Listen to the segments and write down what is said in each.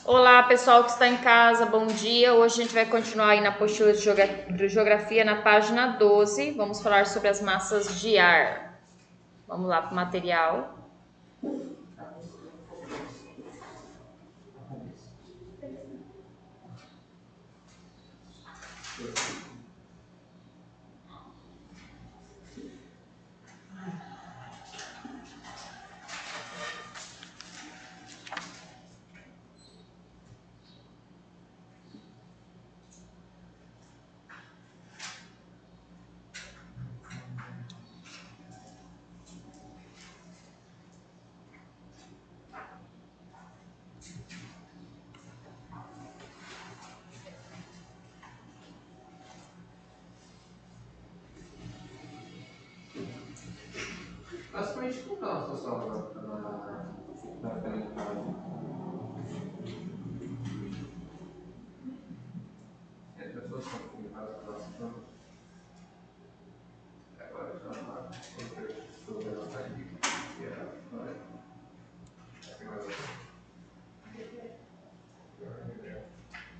Olá, pessoal que está em casa, bom dia. Hoje a gente vai continuar aí na apostila de geografia na página 12. Vamos falar sobre as massas de ar. Vamos lá para o material. Basicamente, como está a situação na Felicidade? Entre a situação que me faz a situação, agora já está sobre a nossa equipe, que é a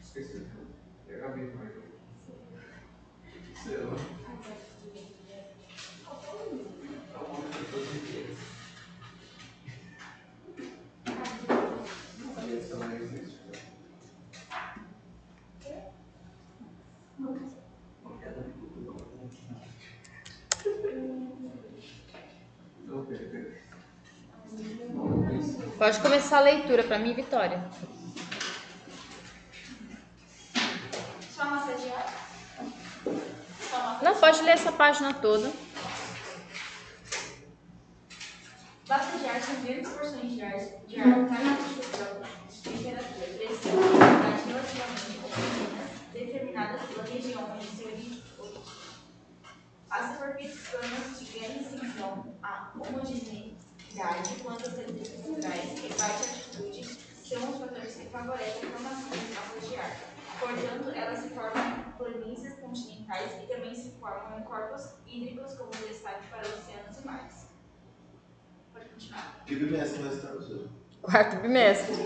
esqueci. E a Gabi também. Sei lá. Não sabia se ela existe. Pode começar a leitura para mim, Vitória. Só massagear? Não, pode ler essa página toda. Massas de ar são grandes porções de ar características de temperatura, pressão e umidade relativamente homogêneas, determinadas pela região onde se origina. As superfícies planas de grande extensão, a homogeneidade, quanto às características naturais e baixa altitude são os fatores que favorecem a formação de massas de ar. Portanto, elas se formam em planícies continentais e também se formam em corpos hídricos, como destaque para oceanos e mares. Pode continuar. Que bimestre nós estamos hoje? Quarto bimestre. Não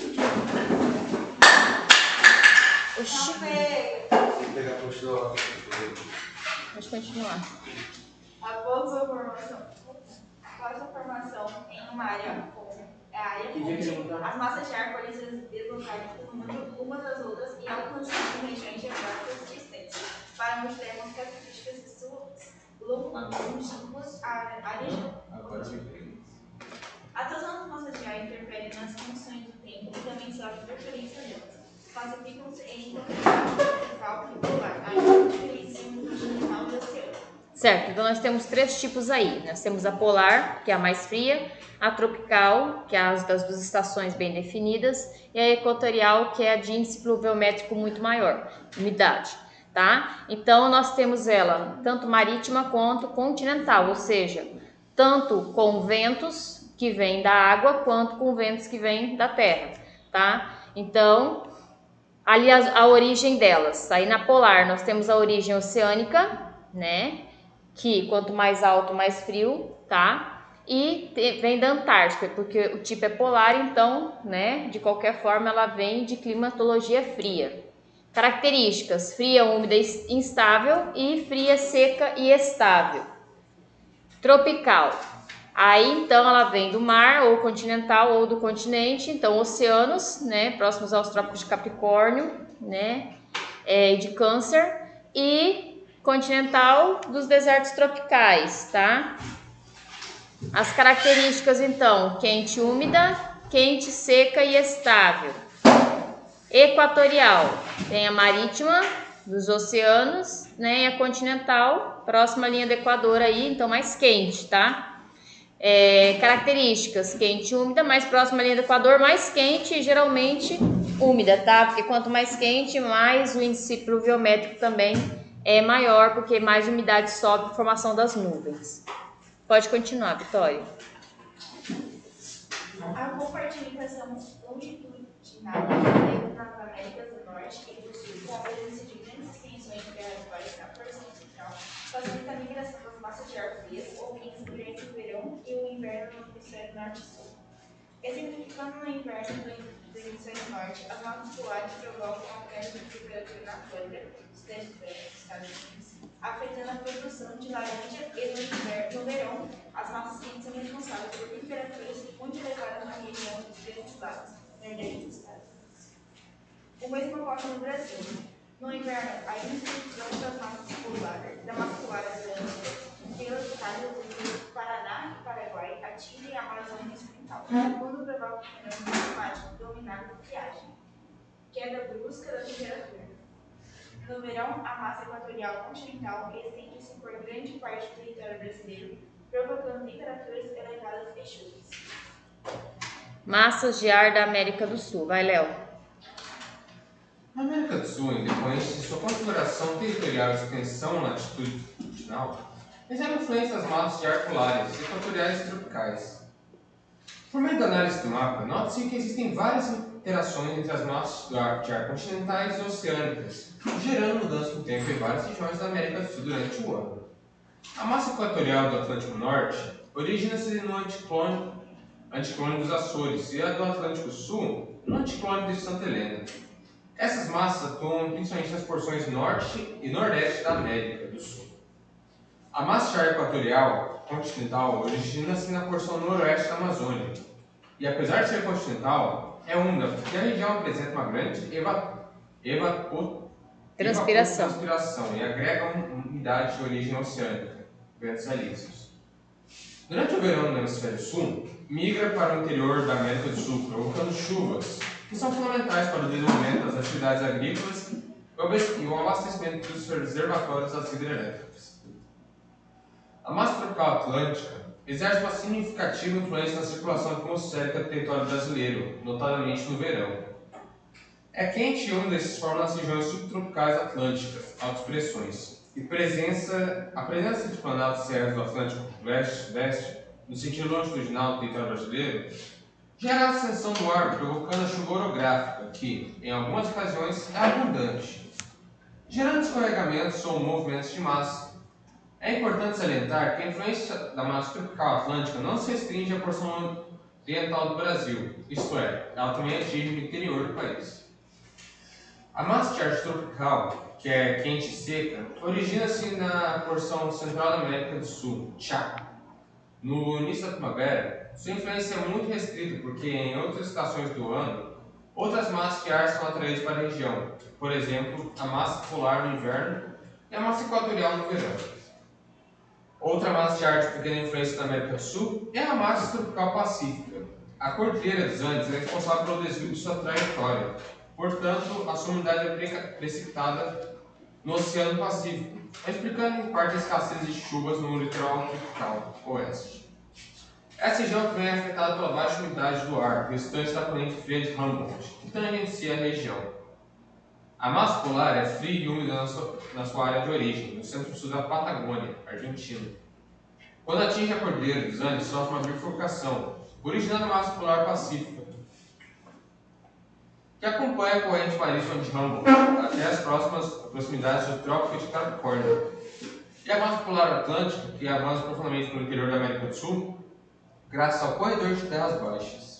pega. Tem que pegar a apostila lá. Pode continuar. Após a formação em uma área com a área fonte, as massas de ar podem se deslocar umas das outras e alcançando regiões geográficas distantes, para onde temos características longínquas à região. Agora eu entendi. A atuação das massas de ar interfere nas funções do tempo e também sofre interferência delas. Classificam-se em tropical e polar, ainda diferenciam o continental e oceânico. Certo, então nós temos três tipos aí. Nós temos a polar, que é a mais fria, a tropical, que é as das duas estações bem definidas, e a equatorial, que é a de índice pluviométrico muito maior, umidade, tá? Então nós temos ela tanto marítima quanto continental, ou seja, tanto com ventos que vêm da água quanto com ventos que vêm da terra, tá? Então, ali a origem delas. Aí na polar nós temos a origem oceânica, né? Que quanto mais alto, mais frio, tá? E vem da Antártica, porque o tipo é polar, então, né? De qualquer forma, ela vem de climatologia fria. Características: fria, úmida e instável, e fria, seca e estável. Tropical. Aí então ela vem do mar, ou continental, ou do continente, então oceanos, né? Próximos aos trópicos de Capricórnio, né? De Câncer, e continental dos desertos tropicais, tá? As características então: quente e úmida, quente, seca e estável. Equatorial, tem a marítima dos oceanos, né? E a continental, próxima à linha do Equador aí, então mais quente, tá? Características: quente e úmida, mais próxima à linha do Equador, mais quente e geralmente úmida, tá? Porque quanto mais quente, mais o índice pluviométrico também é maior, porque mais umidade sobe, formação das nuvens. Pode continuar, Vitória. A compartimentação longitudinal das Américas do Norte e do Sul, com a presença de grandes extensões de áreas na porção central, facilita a migração das massas de ar frias ou quentes durante o verão e o inverno no hemisfério norte e sul. Exemplificando no inverno do hemisfério norte, as massas polares provocam a queda de temperatura na Flórida, sudeste dos Estados Unidos, afetando a produção de laranja e no verão, as massas quentes são responsáveis por temperaturas muito elevadas na região dos Grandes Lagos, nordeste dos Estados Unidos. O mesmo ocorre no Brasil. No inverno, a introdução da massa polar atlântica pelas estados do Paraná e Paraguai atingem a Amazônia Ocidental, quando provoca um fenômeno climático dominado por friagem, queda brusca da temperatura. No verão, a massa equatorial continental estende-se por grande parte do território brasileiro, provocando temperaturas elevadas e chuvas. Massas de ar da América do Sul. Vai, Léo. Na América do Sul, em decorrência de sua configuração territorial e extensão latitudinal, recebe influência das massas de ar polares, equatoriais e tropicais. Por meio da análise do mapa, nota-se que existem várias interações entre as massas de ar continentais e oceânicas, gerando mudança no tempo em várias regiões da América do Sul durante o ano. A massa equatorial do Atlântico Norte origina-se no anticiclone dos Açores e a do Atlântico Sul no anticiclone de Santa Helena. Essas massas atuam principalmente nas porções norte e nordeste da América do Sul. A massa de ar equatorial continental origina-se na porção noroeste da Amazônia e, apesar de ser continental, é úmida porque a região apresenta uma grande transpiração e agrega uma umidade de origem oceânica, ventos alísios. Durante o verão no hemisfério sul, migra para o interior da América do Sul, provocando chuvas, que são fundamentais para o desenvolvimento das atividades agrícolas e o abastecimento dos reservatórios das hidrelétricas. A massa tropical atlântica exerce uma significativa influência na circulação atmosférica do território brasileiro, notadamente no verão. É quente e úmida e se forma nas regiões subtropicais atlânticas, altas pressões, e a presença de planadas serras do Atlântico Leste-Sudeste, no sentido longitudinal do território brasileiro, gera a ascensão do ar, provocando a chuva orográfica, que, em algumas ocasiões, é abundante, gerando escorregamentos ou movimentos de massa. É importante salientar que a influência da massa tropical atlântica não se restringe à porção oriental do Brasil, isto é, ela também atinge o interior do país. A massa de ar tropical, que é quente e seca, origina-se na porção central da América do Sul, Chaco. No início da primavera, sua influência é muito restrita porque em outras estações do ano, outras massas de ar são atraídas para a região, por exemplo, a massa polar no inverno e a massa equatorial no verão. Outra massa de ar de pequena influência da América do Sul é a massa tropical pacífica. A Cordilheira dos Andes é responsável pelo desvio de sua trajetória, portanto, a sua umidade é precipitada no Oceano Pacífico, explicando em parte a escassez de chuvas no litoral tropical oeste. Essa região também é afetada pela baixa umidade do ar restante da corrente fria de Humboldt, que tangencia a região. A massa polar é fria e úmida na sua área de origem, no centro-sul da Patagônia, Argentina. Quando atinge a Cordilheira dos Andes, sofre uma bifurcação, originando a massa polar pacífica, que acompanha a corrente marítima de Humboldt até as proximidades do Trópico de Capricórnio. E a massa polar atlântica, que avança profundamente pelo interior da América do Sul, graças ao corredor de terras baixas.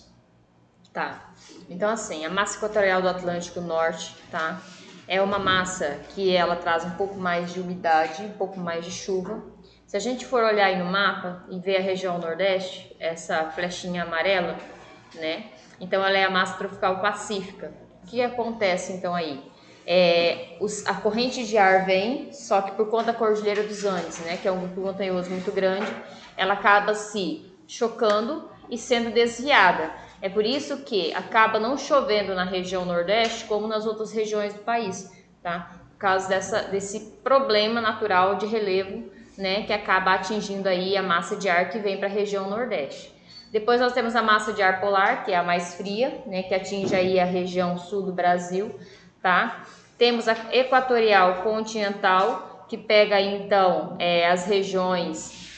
Tá, então assim, a massa equatorial do Atlântico Norte, tá? É uma massa que ela traz um pouco mais de umidade, um pouco mais de chuva. Se a gente for olhar aí no mapa e ver a região Nordeste, essa flechinha amarela, né? Então ela é a massa tropical pacífica. O que acontece então aí? A corrente de ar vem, só que por conta da Cordilheira dos Andes, né? Que é um grupo montanhoso muito grande, ela acaba se chocando e sendo desviada. É por isso que acaba não chovendo na região Nordeste como nas outras regiões do país, tá? Por causa desse problema natural de relevo, né, que acaba atingindo aí a massa de ar que vem para a região Nordeste. Depois nós temos a massa de ar polar, que é a mais fria, né, que atinge aí a região sul do Brasil, tá? Temos a equatorial continental, que pega então as regiões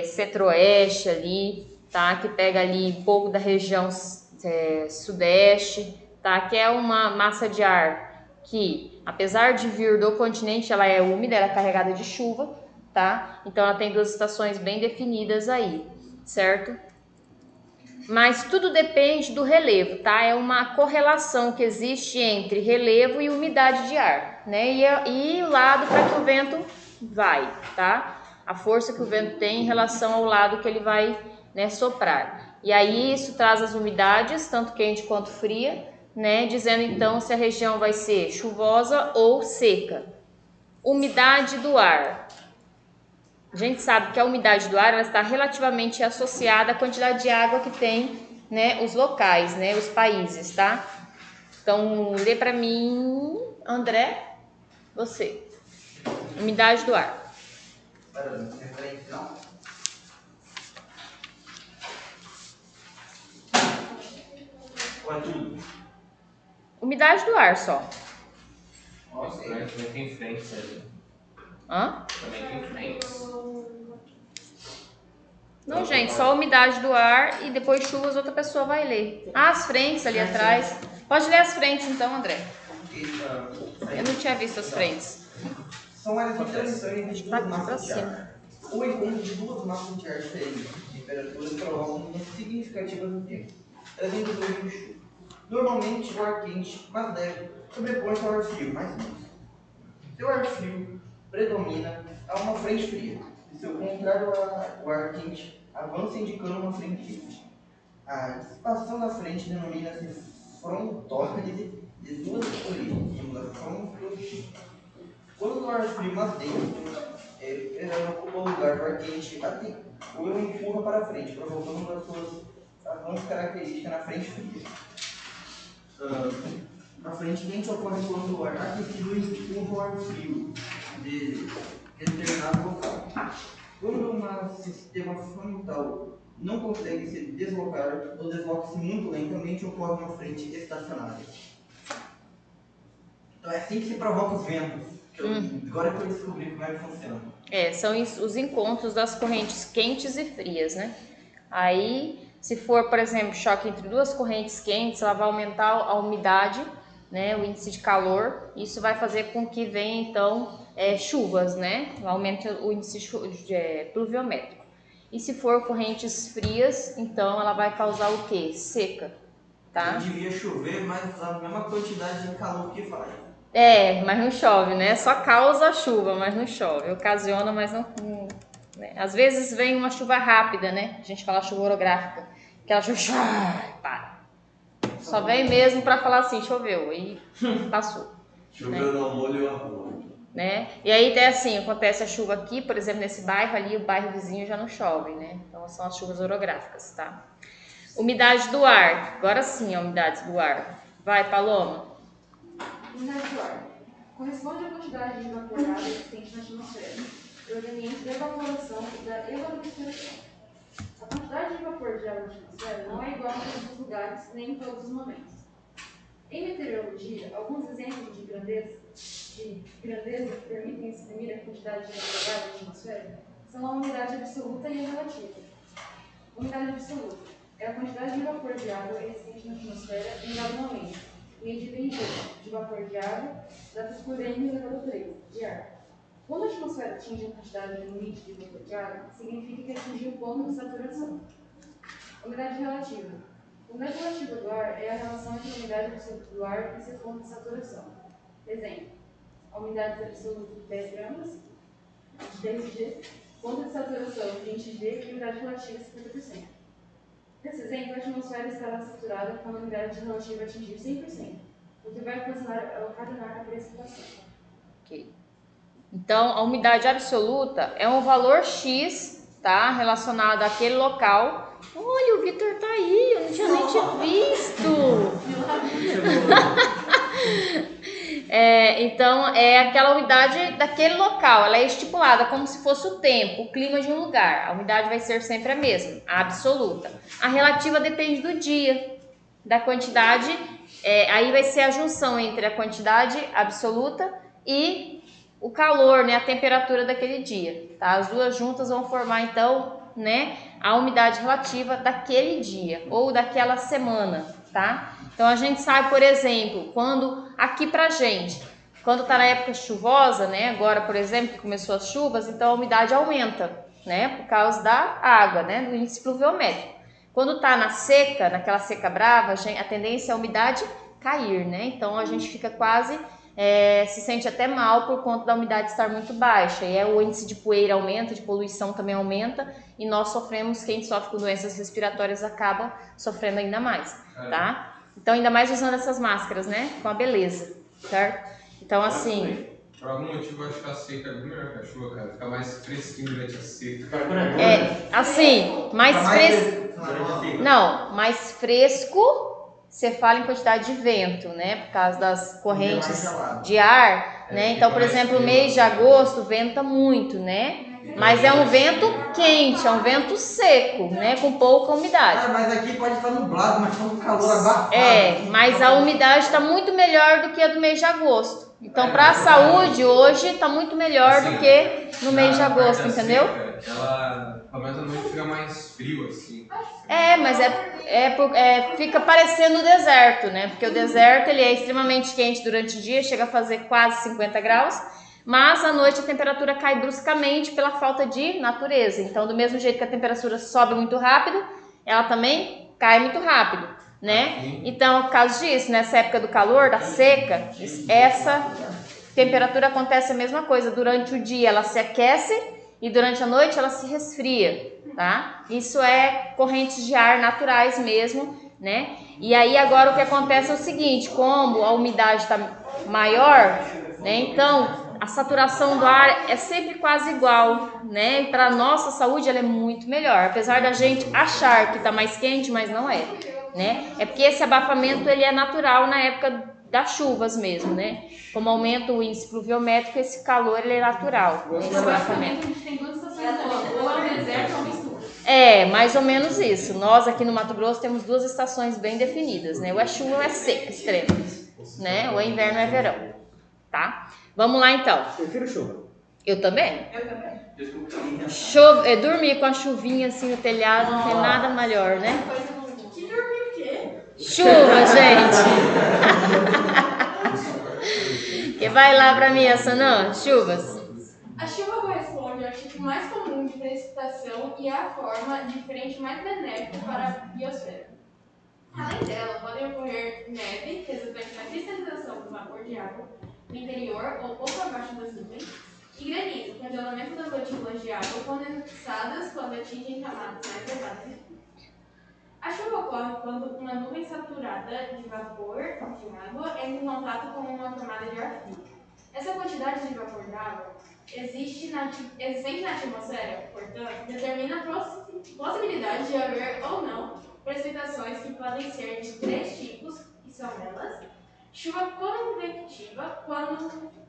centro-oeste ali, tá? Que pega ali um pouco da região sudeste, tá? Que é uma massa de ar que, apesar de vir do continente, ela é úmida, ela é carregada de chuva, tá? Então ela tem duas estações bem definidas aí, certo? Mas tudo depende do relevo, tá? É uma correlação que existe entre relevo e umidade de ar, né? E o lado para que o vento vai, tá? A força que o vento tem em relação ao lado que ele vai, né, soprar. E aí isso traz as umidades, tanto quente quanto fria, né? Dizendo então se a região vai ser chuvosa ou seca. Umidade do ar. A gente sabe que a umidade do ar ela está relativamente associada à quantidade de água que tem, né, os locais, né, os países, tá? Então, lê para mim, André, você. Umidade do ar. Umidade do ar só. Nossa, também tem frentes ali. Hã? Também tem frentes. Não, gente, só a umidade do ar e depois chuvas outra pessoa vai ler. Ah, as frentes ali atrás. Pode ler as frentes então, André. Eu não tinha visto as frentes. São áreas de transição de Tá duas aqui pra massas de ar. cima. O encontro de duas massas de ar diferentes de temperaturas provoca mudanças significativas no tempo, trazendo nuvens de chuva. Normalmente, o ar quente, mas leve, sobrepõe-se ao ar frio, mais denso. Seu ar frio predomina a uma frente fria, e seu contrário, o ar quente avança indicando uma frente quente. A dissipação da frente denomina-se frontólise de duas origens, temos a frontólise. Quando o ar frio mais denso ocupa o lugar do ar quente, o empurra para frente, provocando uma das suas ações características na frente fria. A frente quente ocorre quando o ar aquecido empurra o ar frio de determinado local. Quando um sistema frontal não consegue se deslocar ou desloca-se muito lentamente, ocorre uma frente estacionária. Então é assim que se provoca os ventos. Agora que eu descobri como é que funciona. São os encontros das correntes quentes e frias, né? Aí, se for, por exemplo, choque entre duas correntes quentes, ela vai aumentar a umidade, né? O índice de calor. Isso vai fazer com que venha, então, chuvas, né? Aumenta o índice pluviométrico. E se for correntes frias, então ela vai causar o quê? Seca, tá? Devia chover, mas a mesma quantidade de calor que faz. Mas não chove, né? Só causa chuva, mas não chove. Ocasiona, mas não, né? Às vezes vem uma chuva rápida, né? A gente fala chuva orográfica. Aquela chuva, para. Só vem mesmo para falar assim, choveu e passou. Choveu no molho e arroz. Né? E aí assim, acontece a chuva aqui, por exemplo, nesse bairro ali, o bairro vizinho já não chove, né? Então são as chuvas orográficas, tá? Umidade do ar. Agora sim, a umidade do ar. Vai, Paloma. Umidade do ar corresponde à quantidade de vapor de água existente na atmosfera, proveniente da evaporação e da evapotranspiração. A quantidade de vapor de água na atmosfera não é igual em todos os lugares nem em todos os momentos. Em meteorologia, alguns exemplos de grandeza que permitem exprimir a quantidade de vapor de água na atmosfera são a umidade absoluta e a relativa. Umidade absoluta é a quantidade de vapor de água existente na atmosfera em dado momento, medida em G de vapor de água, dados por M elevado a 3 de ar. Quando a atmosfera atinge a quantidade limite de vapor de água, significa que atingiu o ponto de saturação. Umidade relativa. A umidade relativa do ar é a relação entre a umidade absoluta do ar e seu ponto de saturação. Exemplo: a umidade absoluta de 10 gramas, de 10 G, ponto de saturação 20 G e umidade relativa 50%. Nesse exemplo, a atmosfera estará saturada quando a umidade relativa atingir 100%, o que vai ocasionar a precipitação. Ok. Então, a umidade absoluta é um valor X, tá? Relacionado àquele local. Olha, o Vitor tá aí, eu não tinha nem te visto. Então, é aquela umidade daquele local, ela é estipulada como se fosse o tempo, o clima de um lugar. A umidade vai ser sempre a mesma, a absoluta. A relativa depende do dia, da quantidade, aí vai ser a junção entre a quantidade absoluta e o calor, né, a temperatura daquele dia, tá? As duas juntas vão formar, então, né, a umidade relativa daquele dia ou daquela semana, tá? Então, a gente sabe, por exemplo, quando aqui pra gente, quando tá na época chuvosa, né, agora, por exemplo, que começou as chuvas, então a umidade aumenta, né, por causa da água, né, do índice pluviométrico. Quando tá na seca, naquela seca brava, a tendência é a umidade cair, né? Então a gente fica quase, se sente até mal por conta da umidade estar muito baixa. E o índice de poeira aumenta, de poluição também aumenta, e nós sofremos, quem sofre com doenças respiratórias acaba sofrendo ainda mais, tá? Então ainda mais usando essas máscaras, né? Com a beleza, certo? Então assim... Por algum motivo eu acho que a seca é bem melhor que a chuva, cara. Fica mais fresquinho durante a seca. Assim, mais fresco... Não, mais fresco, você fala em quantidade de vento, né? Por causa das correntes de ar, né? Então, por exemplo, o mês de agosto venta muito, né? Mas é um vento quente, é um vento seco, né? Com pouca umidade. Mas aqui pode estar nublado, mas com calor abafado. Mas a umidade está muito melhor do que a do mês de agosto. Então, para a saúde, hoje está muito melhor do que no mês de agosto, entendeu? Ela, pelo menos à noite, fica mais frio, assim. Mas fica parecendo o deserto, né? Porque o deserto ele é extremamente quente durante o dia, chega a fazer quase 50 graus, mas à noite a temperatura cai bruscamente pela falta de natureza. Então, do mesmo jeito que a temperatura sobe muito rápido, ela também cai muito rápido, né? Então, por causa disso, nessa época do calor, da seca, essa temperatura acontece a mesma coisa. Durante o dia ela se aquece e durante a noite ela se resfria, tá? Isso é correntes de ar naturais mesmo, né? E aí agora o que acontece é o seguinte, como a umidade está maior, né? Então a saturação do ar é sempre quase igual, né? E para a nossa saúde ela é muito melhor, apesar da gente achar que está mais quente, mas não é, né? É porque esse abafamento ele é natural na época das chuvas mesmo, né? Como aumenta o índice pluviométrico, esse calor ele é natural, né? Esse abafamento. A gente tem duas estações do ano, ou é o deserto ou mistura. Mais ou menos isso. Nós aqui no Mato Grosso temos duas estações bem definidas, né? Ou é chuva ou é seca, extrema, né? Ou é inverno ou é verão, tá? Vamos lá então. Prefiro chuva. Eu também. Desculpa. Dormir com a chuvinha assim no telhado não tem nada melhor, né? Que dormir o quê? Chuva, gente. Que vai lá pra mim essa não? Chuvas. A chuva corresponde ao tipo mais comum de precipitação e é a forma diferente mais benéfica para a biosfera. Além dela, podem ocorrer neve, resultante da cristalização do vapor de água no interior ou pouco abaixo das nuvens, e granizo, congelamento das gotículas de água condensadas quando atingem camadas mais elevadas. A chuva ocorre quando uma nuvem saturada de vapor de água entra em contato com uma camada de ar frio. Essa quantidade de vapor de água existente na atmosfera, portanto, determina a possibilidade de haver ou não precipitações que podem ser de três tipos, que são elas: chuva convectiva,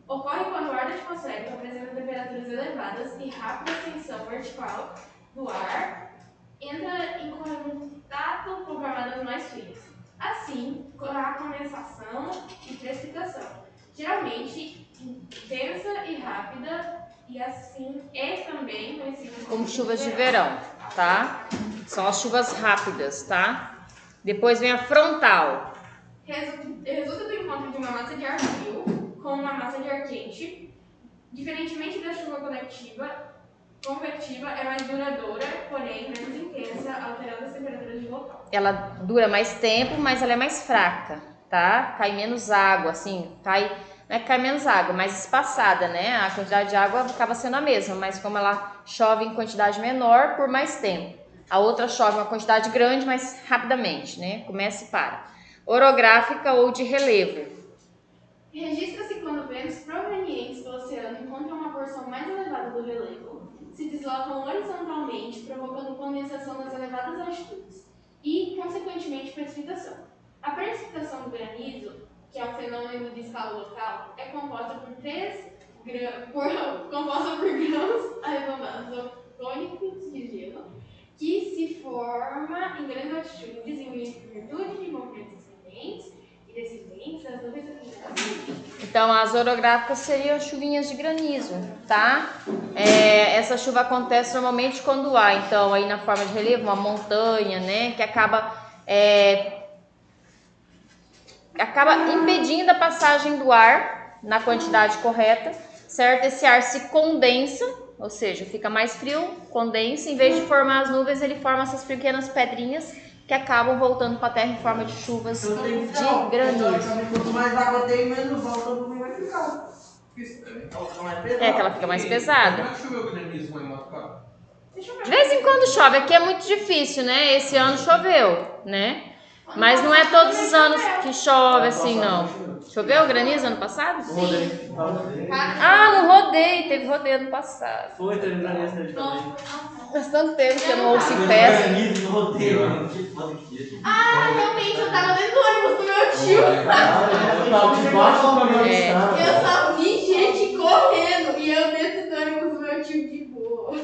ocorre quando o ar da atmosfera apresenta temperaturas elevadas e rápida ascensão vertical do ar entra em contato com camadas mais frias. Assim, há condensação e precipitação, geralmente intensa e rápida, e assim é também conhecida Como chuvas de verão, tá? São as chuvas rápidas, tá? Depois vem a frontal. Resulta do encontro de uma massa de ar frio com uma massa de ar quente. Diferentemente da chuva convectiva é mais duradoura, porém menos intensa, alterando as temperaturas do local. Ela dura mais tempo, mas ela é mais fraca, tá? Cai menos água, assim, não é que cai menos água, mais espaçada, né? A quantidade de água acaba sendo a mesma, mas como ela chove em quantidade menor por mais tempo. A outra chove uma quantidade grande, mas rapidamente, né? Começa e para. Orográfica ou de relevo. Registra-se quando ventos provenientes do oceano encontram uma porção mais elevada do relevo, se deslocam horizontalmente, provocando condensação nas elevadas altitudes e, consequentemente, precipitação. A precipitação do granizo, que é um fenômeno de escala local, é composta por grãos arredondados tônicos de gelo, que se forma em grandes altitudes em virtude de movimentos ascendentes e descendentes das nuvens aceleradas. Então, as orográficas seriam chuvinhas de granizo, tá? Essa chuva acontece normalmente quando há, então, aí na forma de relevo, uma montanha, né? Que acaba impedindo a passagem do ar na quantidade correta, certo? Esse ar se condensa, ou seja, fica mais frio, condensa, em vez de formar as nuvens, ele forma essas pequenas pedrinhas que acabam voltando para a terra em forma de chuvas de granizo. Quanto mais água tem, menos volta do que vai ficar. É que ela fica mais pesada. Como é que choveu granizo lá em Motucaba? De vez em quando chove, aqui é muito difícil, né? Esse ano choveu, né? Mas não é todos os anos que chove assim, não. Choveu granizo ano passado? Rodeio. Ah, no rodeio, teve rodeio ano passado. Foi, teve granizo nele também. Faz tanto tempo que eu não ouço em festa. Granizo no rodeio. Ah, realmente, eu tava dentro do ônibus do meu tio. Eu tava debaixo do caminhão dos É. caras. Eu só vi gente correndo e eu dentro do ônibus do meu tio de boa.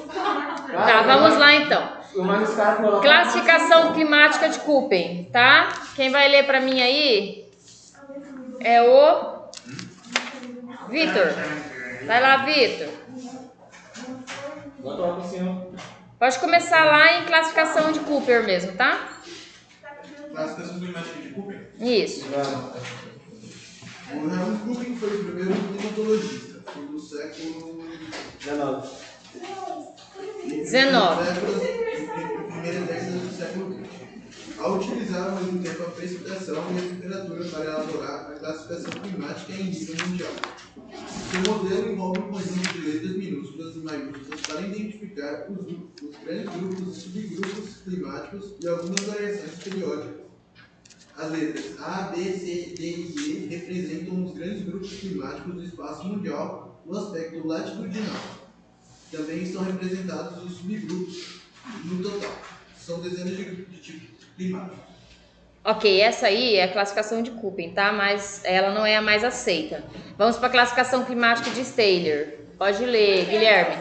Tá, vamos lá então. Mas os caras colocaram- Classificação climática de Köppen, tá? Quem vai ler pra mim aí é o Vitor. Vai lá, Vitor. Bota lá por cima. Pode começar lá em classificação de Cooper mesmo, tá? Classificação climática de Köppen. Isso. O Helmut Köppen foi o primeiro climatologista, foi do século 19. 19. Primeira década do século XX. Ao utilizar ao mesmo tempo a precipitação e a temperatura para elaborar a classificação climática em nível mundial. Seu modelo envolve um conjunto de letras minúsculas e maiúsculas para identificar os grandes grupos e subgrupos climáticos e algumas variações periódicas. As letras A, B, C, D e E representam os grandes grupos climáticos do espaço mundial no aspecto latitudinal. Também estão representados os subgrupos no total. São dezenas de tipos climáticos. Ok, essa aí é a classificação de Köppen, tá? Mas ela não é a mais aceita. Vamos para a classificação climática de Steyler. Pode ler, Guilherme.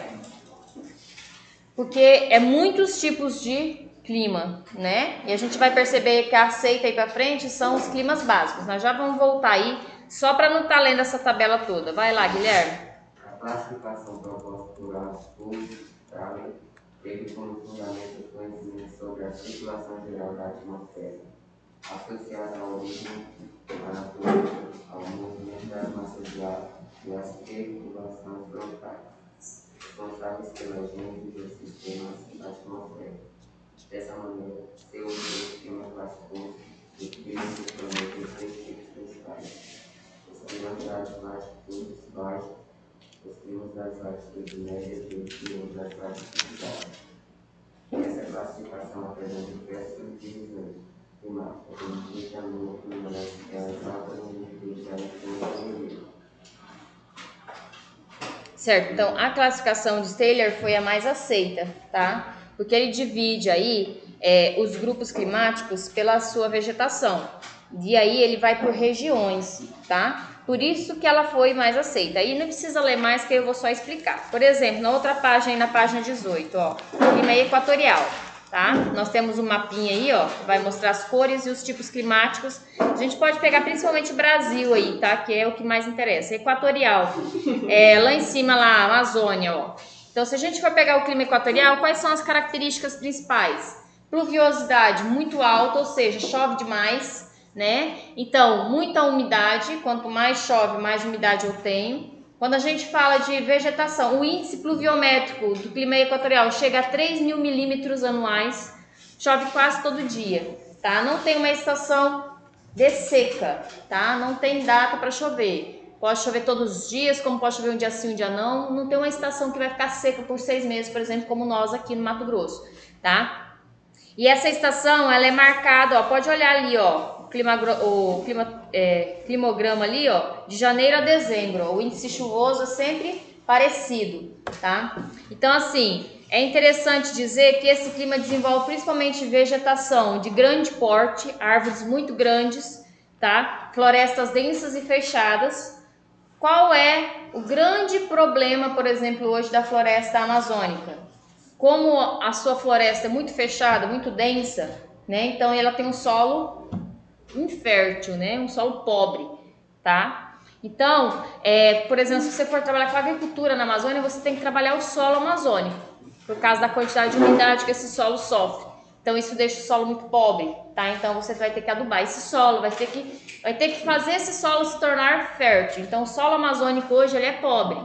Porque é muitos tipos de clima, né? E a gente vai perceber que a aceita aí para frente são os climas básicos. Nós já vamos voltar aí, só para não estar lendo essa tabela toda. Vai lá, Guilherme. A classificação proposta por Arthur Thaler teve como fundamento o conhecimento sobre a circulação geral da atmosfera, associada ao ritmo da natureza, ao movimento das massas de ar e às perturbações frontais, responsáveis pela gênese dos sistemas atmosféricos. Dessa maneira, seu sistema classificou os climas do planeta em 3 tipos principais: os climas das latitudes baixas, os climas das latitudes médias e os climas das latitudes altas. Essa classificação apresenta diversas divisões climáticas, como examina uma das realizadas no limite da meteorologia. Certo, então a classificação de Steyler foi a mais aceita, tá? Porque ele divide aí os grupos climáticos pela sua vegetação. E aí ele vai por regiões, tá? Por isso que ela foi mais aceita. Aí não precisa ler mais, que eu vou só explicar. Por exemplo, na outra página, aí na página 18, ó, clima equatorial, tá? Nós temos um mapinha aí, ó, que vai mostrar as cores e os tipos climáticos. A gente pode pegar principalmente o Brasil aí, tá? Que é o que mais interessa. Equatorial, lá em cima, lá, a Amazônia, ó. Então, se a gente for pegar o clima equatorial, quais são as características principais? Pluviosidade muito alta, ou seja, chove demais, né? Então, muita umidade, quanto mais chove, mais umidade eu tenho. Quando a gente fala de vegetação, o índice pluviométrico do clima equatorial chega a 3.000 milímetros anuais, chove quase todo dia, tá? Não tem uma estação de seca, tá? Não tem data para chover. Pode chover todos os dias, como pode chover um dia sim, um dia não. Não tem uma estação que vai ficar seca por 6 meses, por exemplo, como nós aqui no Mato Grosso, tá? E essa estação, ela é marcada, ó, pode olhar ali, ó, climograma ali, ó, de janeiro a dezembro, ó, o índice chuvoso é sempre parecido, tá? Então, assim, é interessante dizer que esse clima desenvolve principalmente vegetação de grande porte, árvores muito grandes, tá? Florestas densas e fechadas. Qual é o grande problema, por exemplo, hoje da floresta amazônica? Como a sua floresta é muito fechada, muito densa, né? Então ela tem um solo infértil, né? Um solo pobre, tá? Então, por exemplo, se você for trabalhar com agricultura na Amazônia, você tem que trabalhar o solo amazônico, por causa da quantidade de umidade que esse solo sofre. Então isso deixa o solo muito pobre, tá? Então você vai ter que adubar esse solo, vai ter que fazer esse solo se tornar fértil. Então o solo amazônico hoje ele é pobre,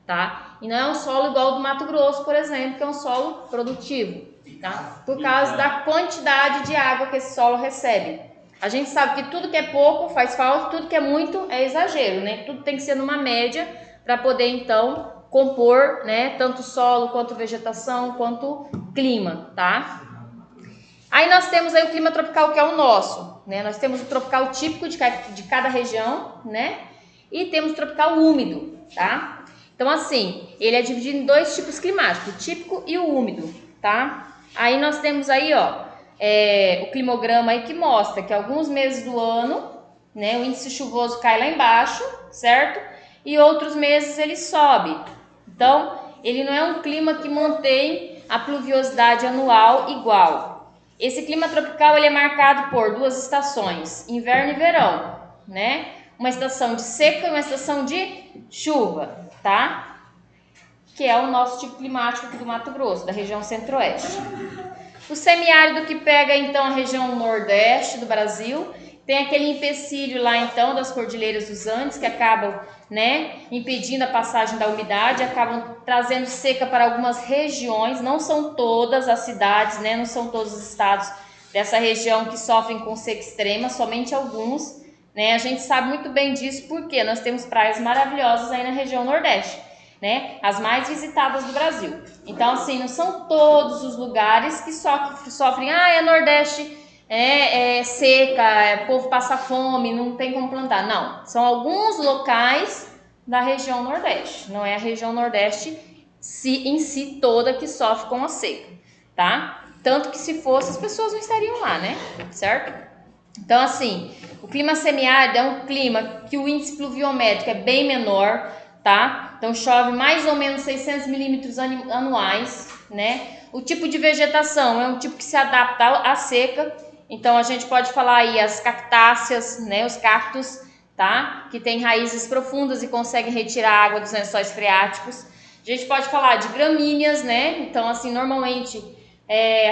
tá? E não é um solo igual ao do Mato Grosso, por exemplo, que é um solo produtivo, tá? Por causa da quantidade de água que esse solo recebe. A gente sabe que tudo que é pouco faz falta, tudo que é muito é exagero, né? Tudo tem que ser numa média para poder, então, compor, né, tanto solo, quanto vegetação, quanto clima, tá? Aí nós temos aí o clima tropical, que é o nosso, né? Nós temos o tropical típico de cada região, né? E temos o tropical úmido, tá? Então, assim, ele é dividido em dois tipos climáticos, o típico e o úmido, tá? Aí nós temos aí, ó, o climograma aí que mostra que alguns meses do ano, né, o índice chuvoso cai lá embaixo, certo? E outros meses ele sobe. Então, ele não é um clima que mantém a pluviosidade anual igual. Esse clima tropical ele é marcado por duas estações, inverno e verão, né? Uma estação de seca e uma estação de chuva, tá? Que é o nosso tipo climático aqui do Mato Grosso, da região centro-oeste. O semiárido que pega então a região nordeste do Brasil, tem aquele empecilho lá então das cordilheiras dos Andes que acabam, né, impedindo a passagem da umidade, acabam trazendo seca para algumas regiões, não são todas as cidades, né, não são todos os estados dessa região que sofrem com seca extrema, somente alguns, né? A gente sabe muito bem disso porque nós temos praias maravilhosas aí na região nordeste, né, as mais visitadas do Brasil. Então, assim, não são todos os lugares que sofrem, é nordeste, seca, o povo passa fome, não tem como plantar. Não, são alguns locais da região nordeste, não é a região nordeste em si toda que sofre com a seca, tá? Tanto que se fosse, as pessoas não estariam lá, né, certo? Então, assim, o clima semiárido é um clima que o índice pluviométrico é bem menor, tá? Então chove mais ou menos 600 milímetros anuais, né? O tipo de vegetação é um tipo que se adapta à seca. Então a gente pode falar aí as cactáceas, né? Os cactos, tá? Que tem raízes profundas e conseguem retirar a água dos lençóis freáticos. A gente pode falar de gramíneas, né? Então, assim, normalmente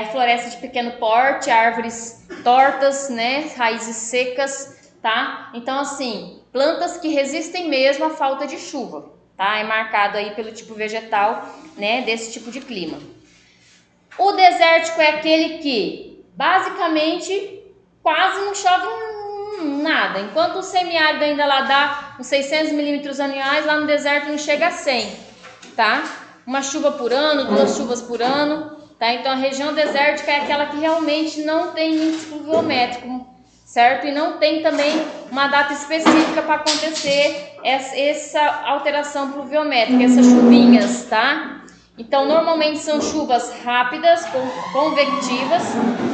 a floresta de pequeno porte, árvores tortas, né? Raízes secas, tá? Então, assim, plantas que resistem mesmo à falta de chuva, tá? É marcado aí pelo tipo vegetal, né? Desse tipo de clima. O desértico é aquele que, basicamente, quase não chove nada. Enquanto o semiárido ainda lá dá uns 600 milímetros anuais, lá no deserto não chega a 100, tá? Uma chuva por ano, 2 chuvas por ano, tá? Então a região desértica é aquela que realmente não tem índice pluviométrico, certo? E não tem também uma data específica para acontecer essa alteração pluviométrica, essas chuvinhas, tá? Então normalmente são chuvas rápidas, convectivas,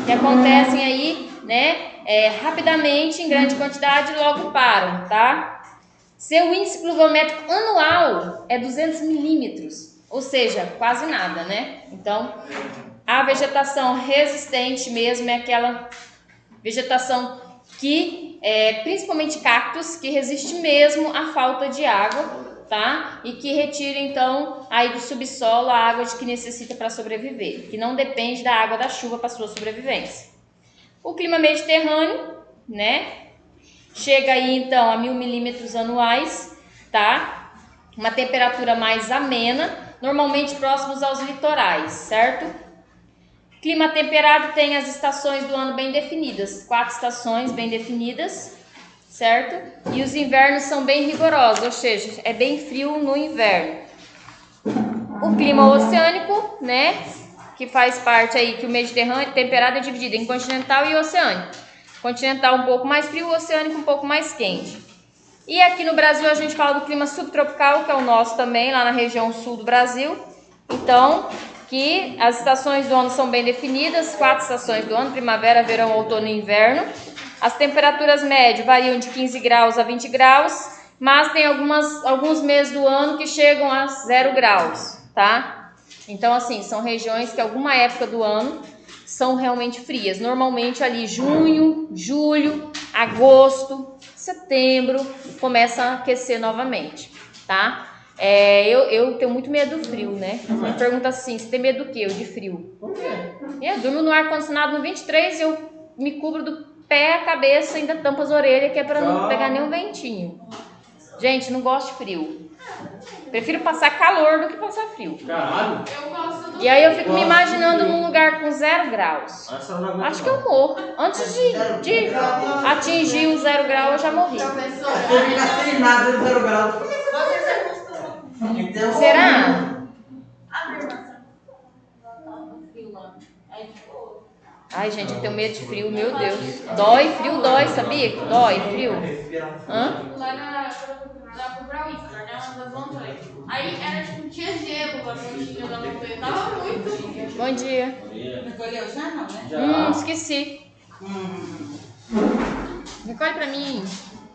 que acontecem aí, né? Rapidamente, em grande quantidade, e logo param, tá? Seu índice pluviométrico anual é 200 milímetros, ou seja, quase nada, né? Então, a vegetação resistente mesmo é aquela vegetação que, principalmente cactos, que resiste mesmo à falta de água, tá? E que retira, então, aí do subsolo a água de que necessita para sobreviver, que não depende da água da chuva para sua sobrevivência. O clima mediterrâneo, né? Chega aí, então, a 1000 milímetros anuais, tá? Uma temperatura mais amena, normalmente próximos aos litorais, certo? Clima temperado tem as estações do ano bem definidas, 4 estações bem definidas, certo? E os invernos são bem rigorosos, ou seja, é bem frio no inverno. O clima oceânico, né? Que faz parte aí que o Mediterrâneo temperado é dividido em continental e oceânico. Continental um pouco mais frio, oceânico um pouco mais quente. E aqui no Brasil a gente fala do clima subtropical, que é o nosso também, lá na região sul do Brasil. Então, que as estações do ano são bem definidas, 4 estações do ano, primavera, verão, outono e inverno. As temperaturas médias variam de 15 graus a 20 graus, mas tem alguns meses do ano que chegam a 0 graus, tá? Então, assim, são regiões que alguma época do ano são realmente frias. Normalmente ali junho, julho, agosto, setembro, começa a aquecer novamente, tá? Eu tenho muito medo do frio, né? Me pergunta assim, você tem medo do quê? Eu de frio. Por quê? Eu durmo no ar-condicionado no 23 e eu me cubro do pé à cabeça, ainda tampo as orelhas, que é pra não pegar nenhum ventinho. Gente, não gosto de frio. Prefiro passar calor do que passar frio. Caralho. Eu gosto do. E aí eu fico me imaginando num lugar com 0 graus. Acho que eu morro. Antes de atingir o 0 grau, eu já morri. Professora, Você fica sem nada no 0 grau. Você se acostuma. Então, Será? A minha irmã tá no frio lá. Aí, tipo, Ai, gente, eu tenho medo de frio, meu Deus. Dói, frio dói, sabia? Dói, frio. Hã? lá na Brauísca, né? Uma das montanhas. Aí era tipo, tinha gelo lá no montinho da montanha. Tava muito. Bom dia. recolheu já não, né? Esqueci. Recolhe pra mim.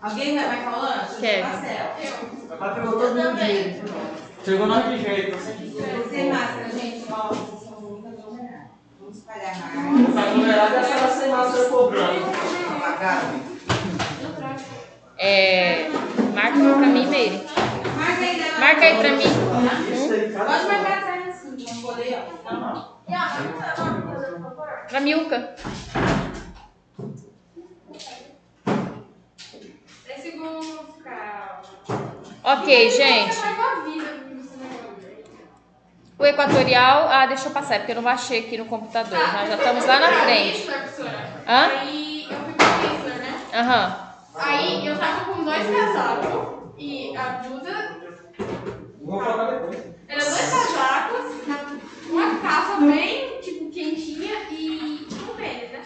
Alguém vai falando? Quer. Marcelo. Papai pegou todo mundo dinheiro. Chegou nós de jeito. Sem máscara, gente. Ó, vocês são muito aglomerados. Vamos espalhar mais. Tá aglomerado e a senhora sem máscara cobrando. Apagado. Marca pra mim, Meire. Marca aí, né? Marca aí pra mim. Pode marcar atrás assim, vamos poder, ó. Não. Pra Milka. 3 segundos, calma. Ok, gente. Você vai com a vida nesse negócio. O equatorial. Deixa eu passar, é porque eu não baixei aqui no computador. Nós já estamos lá na frente. Professora. Hã? Aí eu fui pra Whistler, né? Aham. Aí eu tava com 2 casacos e a blusa. Vou falar depois. Era 2 casacos, uma calça bem, tipo, quentinha e um tênis, né?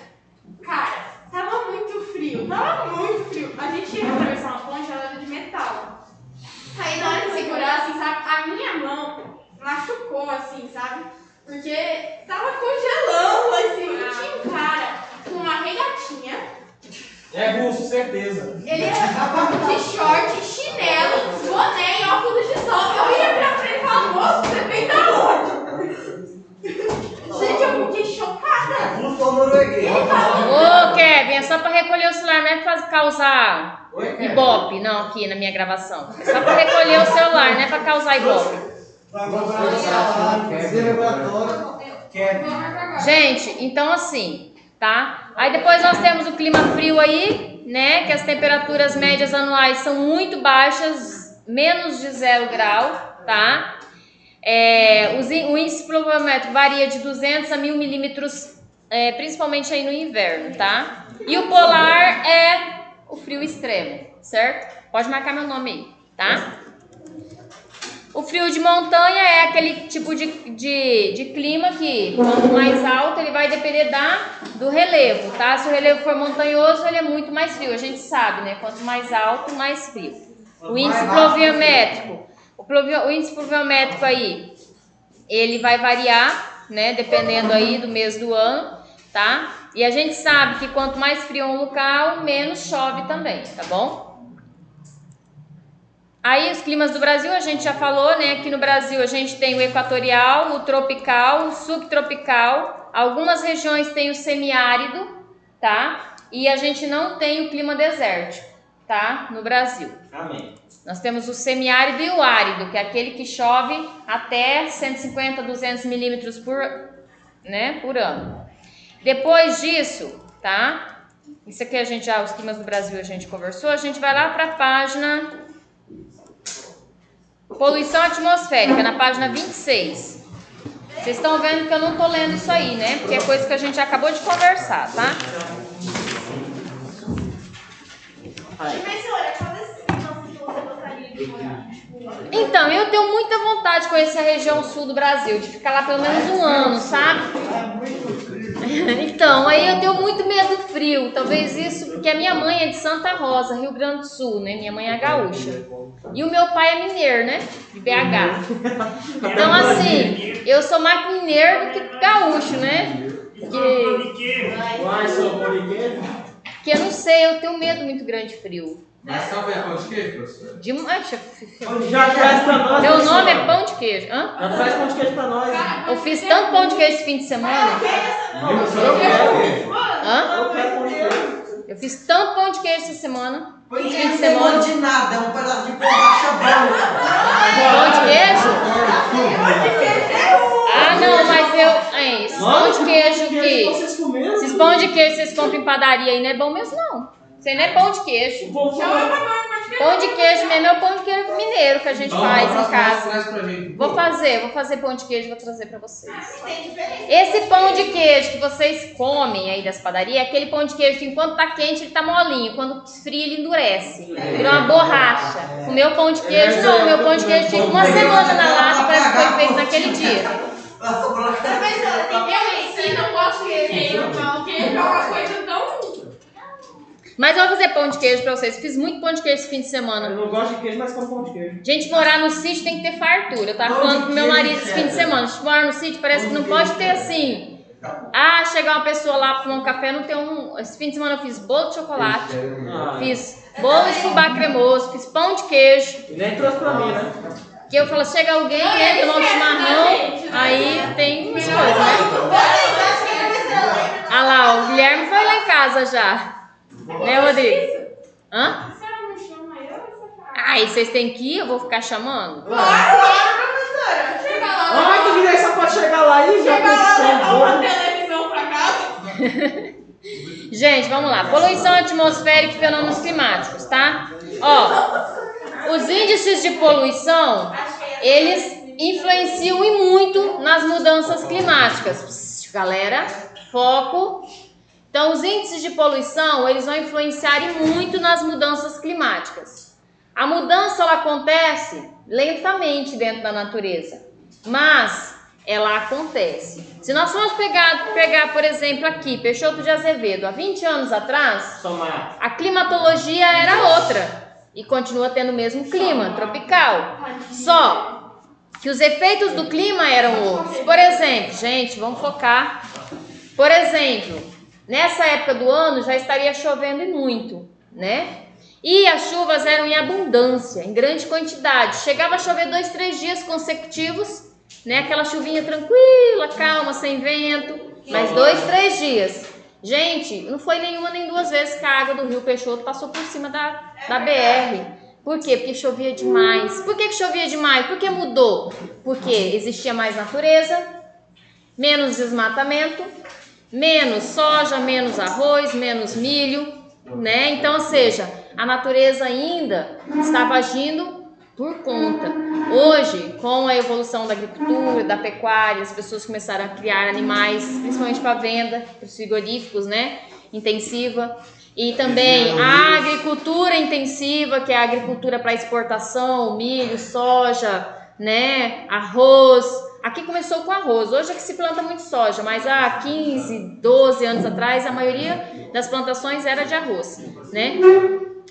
Cara, tava muito frio. A gente ia atravessar uma ponte, ela era de metal. Aí na hora de segurar, assim, sabe? A minha mão machucou, assim, sabe? Porque tava congelando, assim, e tinha um cara com uma regatinha. É russo, certeza. Ele era de short, chinelo, boné e óculos de sol. Eu ia pra frente e falar, moço, você vem da onde? Gente, eu fiquei chocada. Russo ou norueguês? Ô, Kevin, é só pra recolher o celular, não é pra causar ibope, não, aqui na minha gravação. É só pra recolher o celular, não é pra causar ibope. Gente, então assim, tá? Aí depois nós temos o clima frio aí, né? Que as temperaturas médias anuais são muito baixas, menos de 0 grau, tá? O índice pluviométrico varia de 200 a 1000 milímetros, principalmente aí no inverno, tá? E o polar é o frio extremo, certo? Pode marcar meu nome aí, tá? O frio de montanha é aquele tipo de clima que, quanto mais alto, ele vai depender do relevo, tá? Se o relevo for montanhoso, ele é muito mais frio, a gente sabe, né? Quanto mais alto, mais frio. O índice pluviométrico, o índice pluviométrico aí, ele vai variar, né? Dependendo aí do mês do ano, tá? E a gente sabe que quanto mais frio é um local, menos chove também, tá bom? Aí os climas do Brasil a gente já falou, né? Aqui no Brasil a gente tem o equatorial, o tropical, o subtropical. Algumas regiões têm o semiárido, tá? E a gente não tem o clima desértico, tá? No Brasil. Amém. Nós temos o semiárido e o árido, que é aquele que chove até 150, 200 milímetros por ano. Depois disso, tá? Isso aqui os climas do Brasil a gente conversou. A gente vai lá para a página Poluição atmosférica, na página 26. Vocês estão vendo que eu não tô lendo isso aí, né? Porque é coisa que a gente acabou de conversar, tá? Professora, quais estações você gostaria de morar? Então, eu tenho muita vontade de conhecer a região sul do Brasil, de ficar lá pelo menos um ano, sabe? Então, aí eu tenho muito medo do frio, talvez isso, porque a minha mãe é de Santa Rosa, Rio Grande do Sul, né? Minha mãe é gaúcha. E o meu pai é mineiro, né? De BH. Então, assim, eu sou mais mineiro do que gaúcho, né? Que eu não sei, eu tenho medo muito grande de frio. Mas sabe pão de queijo, professor? Já traz pra nós. Meu nome é pão de queijo. Hã? Já traz pão de queijo pra nós. Eu fiz tanto pão de queijo esse fim de semana. Eu quero. Hã? Eu quero pão de queijo. Eu fiz tanto pão de queijo essa semana. Põe Esse fim de não semana. de nada, é um pedaço de borracha branca. Pão de queijo? Ah, não, mas esses pão de queijo que. Esses pão de queijo que vocês compram em padaria aí não é bom mesmo, não. Isso aí não é pão de queijo. Chama pra comer pão de queijo. Pão de queijo mesmo é o pão de queijo mineiro que a gente faz em casa. Traz pra gente. Vou fazer pão de queijo e vou trazer pra vocês. Tem diferença. Esse pão de queijo que vocês comem aí das padarias é aquele pão de queijo que enquanto tá quente ele tá molinho, quando esfria ele endurece, vira uma borracha. O meu pão de queijo não, o meu pão de queijo fica uma semana na lata, parece que foi feito naquele dia. Professora, tem Eu em si não gosto de queijo. Pão de queijo é uma coisa tão... Mas eu vou fazer pão de queijo pra vocês. Fiz muito pão de queijo esse fim de semana. Eu não gosto de queijo, mas como pão de queijo. Gente, morar no sítio tem que ter fartura. Eu tava falando pro meu marido esse fim de semana. Se morar no sítio parece que não pode ter assim. Ah, chegar uma pessoa lá pra tomar um café, não tem um... Esse fim de semana eu fiz bolo de chocolate, fiz bolo de fubá cremoso, fiz pão de queijo. E nem trouxe pra mim, né? Que eu falo, chega alguém, entra, toma um chimarrão, aí tem umas coisas, né? Ah lá, o Guilherme foi lá em casa já. Né, Rodrigo? Hã? A senhora não chama eu? Aí vocês têm que ir, eu vou ficar chamando? Claro, professora. Chega lá. Ai, que vida, só pode chegar lá e já Chega lá, tem levar uma som. televisão pra casa. Gente, vamos lá. Poluição atmosférica e fenômenos climáticos, tá? Ó, os índices de poluição, eles influenciam e muito nas mudanças climáticas. Pss, galera, foco. Então, os índices de poluição, eles vão influenciar e muito nas mudanças climáticas. A mudança, ela acontece lentamente dentro da natureza, mas ela acontece. Se nós formos pegar, por exemplo, aqui, Peixoto de Azevedo, há 20 anos atrás, a climatologia era outra e continua tendo o mesmo clima, tropical. Só que os efeitos do clima eram outros. Por exemplo, gente, vamos focar. Por exemplo, nessa época do ano já estaria chovendo e muito, né? E as chuvas eram em abundância, em grande quantidade. Chegava a chover 2, 3 dias consecutivos, né? Aquela chuvinha tranquila, calma, sem vento, mas 2, 3 dias. Gente, não foi nenhuma nem 2 vezes que a água do Rio Peixoto passou por cima da BR. Por quê? Porque chovia demais. Por que chovia demais? Porque mudou. Porque existia mais natureza, menos desmatamento, menos soja, menos arroz, menos milho, né? Então, ou seja, a natureza ainda estava agindo por conta. Hoje, com a evolução da agricultura, da pecuária, as pessoas começaram a criar animais, principalmente para venda, para os frigoríficos, né? Intensiva. E também a agricultura intensiva, que é a agricultura para exportação, milho, soja, né? Arroz. Aqui começou com arroz, hoje é que se planta muito soja, mas há 15, 12 anos atrás a maioria das plantações era de arroz, né?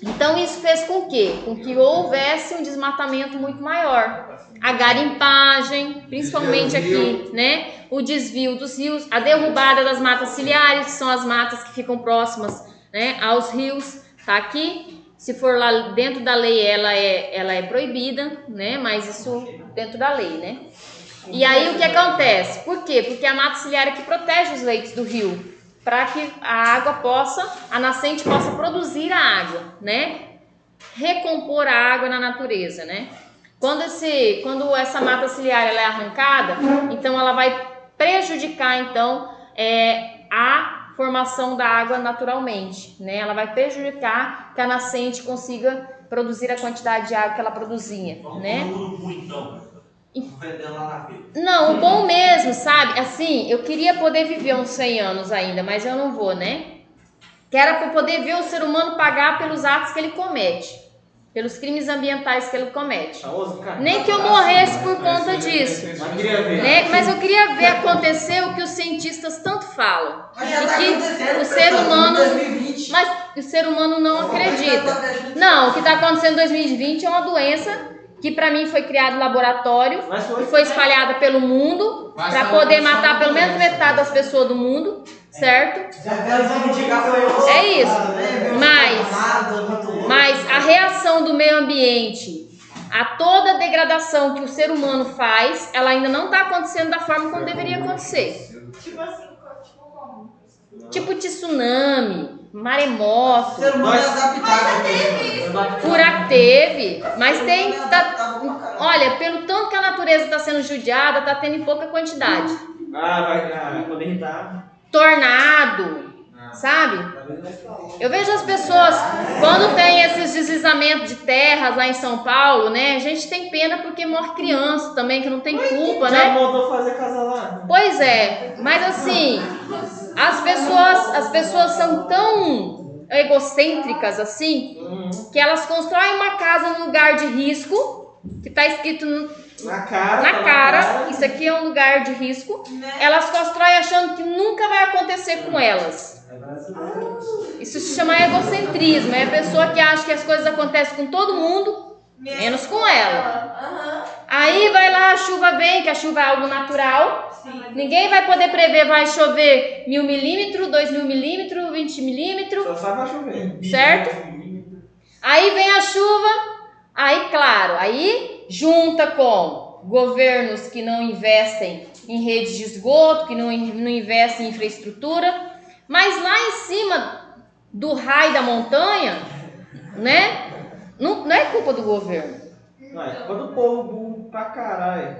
Então isso fez com que houvesse um desmatamento muito maior. A garimpagem, principalmente aqui, né? O desvio dos rios, a derrubada das matas ciliares, que são as matas que ficam próximas, né, aos rios, tá aqui. Se for lá dentro da lei, ela é proibida, né? Mas isso dentro da lei, né? E aí o que acontece? Por quê? Porque a mata ciliar é que protege os leitos do rio, para que a nascente possa produzir a água, né? Recompor a água na natureza, né? Quando essa mata ciliar ela é arrancada, então ela vai prejudicar então a formação da água naturalmente, né? Ela vai prejudicar que a nascente consiga produzir a quantidade de água que ela produzia, né? Não, o bom mesmo, sabe? Assim, eu queria poder viver uns 100 anos ainda, mas eu não vou, né? Que era para poder ver o ser humano pagar pelos atos que ele comete, pelos crimes ambientais que ele comete. Nem que eu morresse por conta disso, né? Mas eu queria ver acontecer o que os cientistas tanto falam, e que o ser humano, mas o ser humano não acredita. Não, o que está acontecendo em 2020 é uma doença que para mim foi criado em laboratório e foi espalhada pelo mundo para poder matar pelo menos metade das pessoas do mundo, certo? É isso. Mas a reação do meio ambiente a toda a degradação que o ser humano faz, ela ainda não está acontecendo da forma como deveria acontecer. Tipo assim, tipo como? Tipo tsunami, maremoto. O ser humano é adaptado. Furaco teve, mas tem. Olha, pelo tanto que a natureza está sendo judiada, está tendo em pouca quantidade. Vai poder irritar. Tornado, sabe? Eu vejo as pessoas, quando tem esses deslizamentos de terras lá em São Paulo, né? A gente tem pena porque morre criança também, que não tem culpa, Já né? mandou fazer casa lá? Pois é, mas assim, as pessoas são tão egocêntricas assim, que elas constroem uma casa num lugar de risco, que tá escrito Na cara. na cara, isso aqui é um lugar de risco. Elas constroem achando que nunca vai acontecer com elas. Isso se chama egocentrismo. É a pessoa que acha que as coisas acontecem com todo mundo, menos com ela. Aí vai lá, a chuva vem, que a chuva é algo natural. Ninguém vai poder prever, vai chover 1000 milímetros, 2000 milímetros, 20 milímetros. Só sabe chover. Certo? Aí vem a chuva, aí claro, aí junta com governos que não investem em redes de esgoto, que não investem em infraestrutura, mas lá em cima do raio da montanha, né? Não é culpa do governo. Não, é culpa do povo burro pra caralho.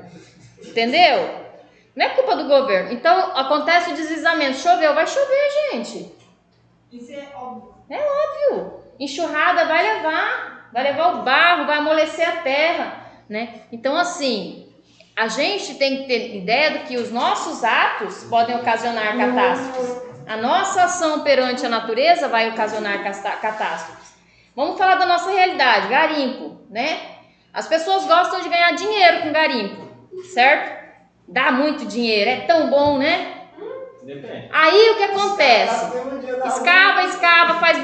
Entendeu? Não é culpa do governo. Então acontece o deslizamento. Choveu, vai chover, gente. Isso é óbvio. É óbvio. Enxurrada vai levar o barro, vai amolecer a terra, né? Então assim, a gente tem que ter ideia do que os nossos atos podem ocasionar catástrofes. A nossa ação perante a natureza vai ocasionar catástrofes. Vamos falar da nossa realidade, garimpo, né? As pessoas gostam de ganhar dinheiro com garimpo, certo? Dá muito dinheiro, é tão bom, né? Depende. Aí o que acontece? Escava, faz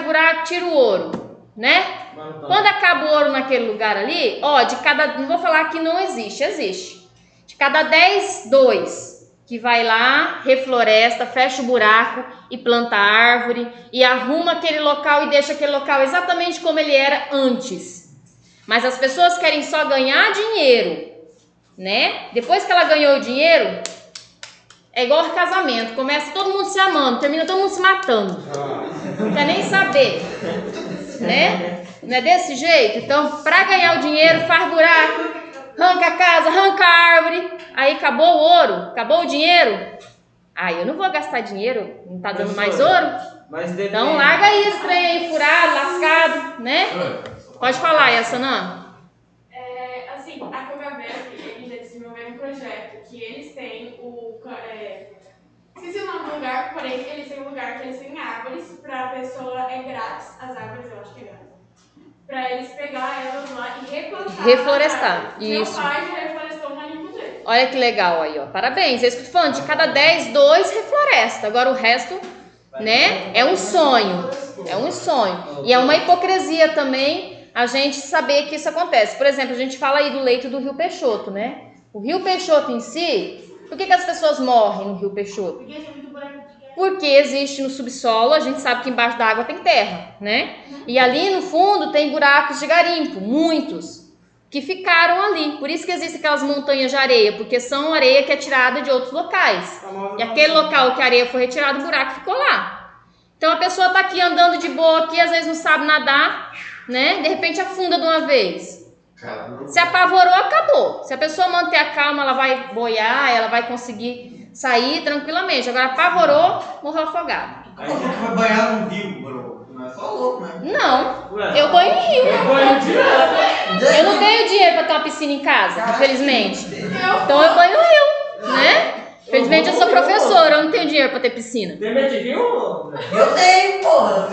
buraco, tira o ouro, né? Quando acaba o ouro naquele lugar ali, ó, não vou falar que não existe. De cada 10, 2 que vai lá, refloresta, fecha o buraco e planta árvore e arruma aquele local e deixa aquele local exatamente como ele era antes. Mas as pessoas querem só ganhar dinheiro, né? Depois que ela ganhou o dinheiro, é igual casamento, começa todo mundo se amando, termina todo mundo se matando. Não quer nem saber, né? Não é desse jeito? Então, para ganhar o dinheiro, faz buraco, arranca a casa, arranca a árvore, aí acabou o ouro, acabou o dinheiro. Aí eu não vou gastar dinheiro, não tá dando mais ouro. Então larga aí esse trem aí furado, lascado, né? Pode falar, Yassanã. Assim, a Cogavep, eles já desenvolveram um projeto que eles têm esqueci o nome do lugar, porém eles têm um lugar que eles têm árvores pra pessoa, é grátis, as árvores eu acho que é grátis. Pra eles pegar elas lá e replantar. Reflorestar, isso. Meu pai já reflorestou um garimpo dele. Olha que legal aí, ó. Parabéns. É isso que eu tô falando. De cada 10, 2 refloresta. Agora o resto, né? É um sonho. É um sonho. E é uma hipocrisia também a gente saber que isso acontece. Por exemplo, a gente fala aí do leito do Rio Peixoto, né? O Rio Peixoto em si, por que as pessoas morrem no Rio Peixoto? Porque existe no subsolo, a gente sabe que embaixo da água tem terra, né? E ali no fundo tem buracos de garimpo, muitos, que ficaram ali. Por isso que existem aquelas montanhas de areia, porque são areia que é tirada de outros locais. E aquele local que a areia foi retirada, o buraco ficou lá. Então a pessoa tá aqui andando de boa aqui, às vezes não sabe nadar, né? De repente afunda de uma vez. Se apavorou, acabou. Se a pessoa manter a calma, ela vai boiar, ela vai conseguir sair tranquilamente. Agora apavorou, morreu afogado. Aí você vai banhar no rio, bro. Não é só louco, né? Não, eu banho em rio. Eu não tenho dinheiro pra ter uma piscina em casa, infelizmente. Então eu banho no rio, né? Infelizmente eu sou professora, eu não tenho dinheiro pra ter piscina. Tem medo de rio? Eu tenho, porra.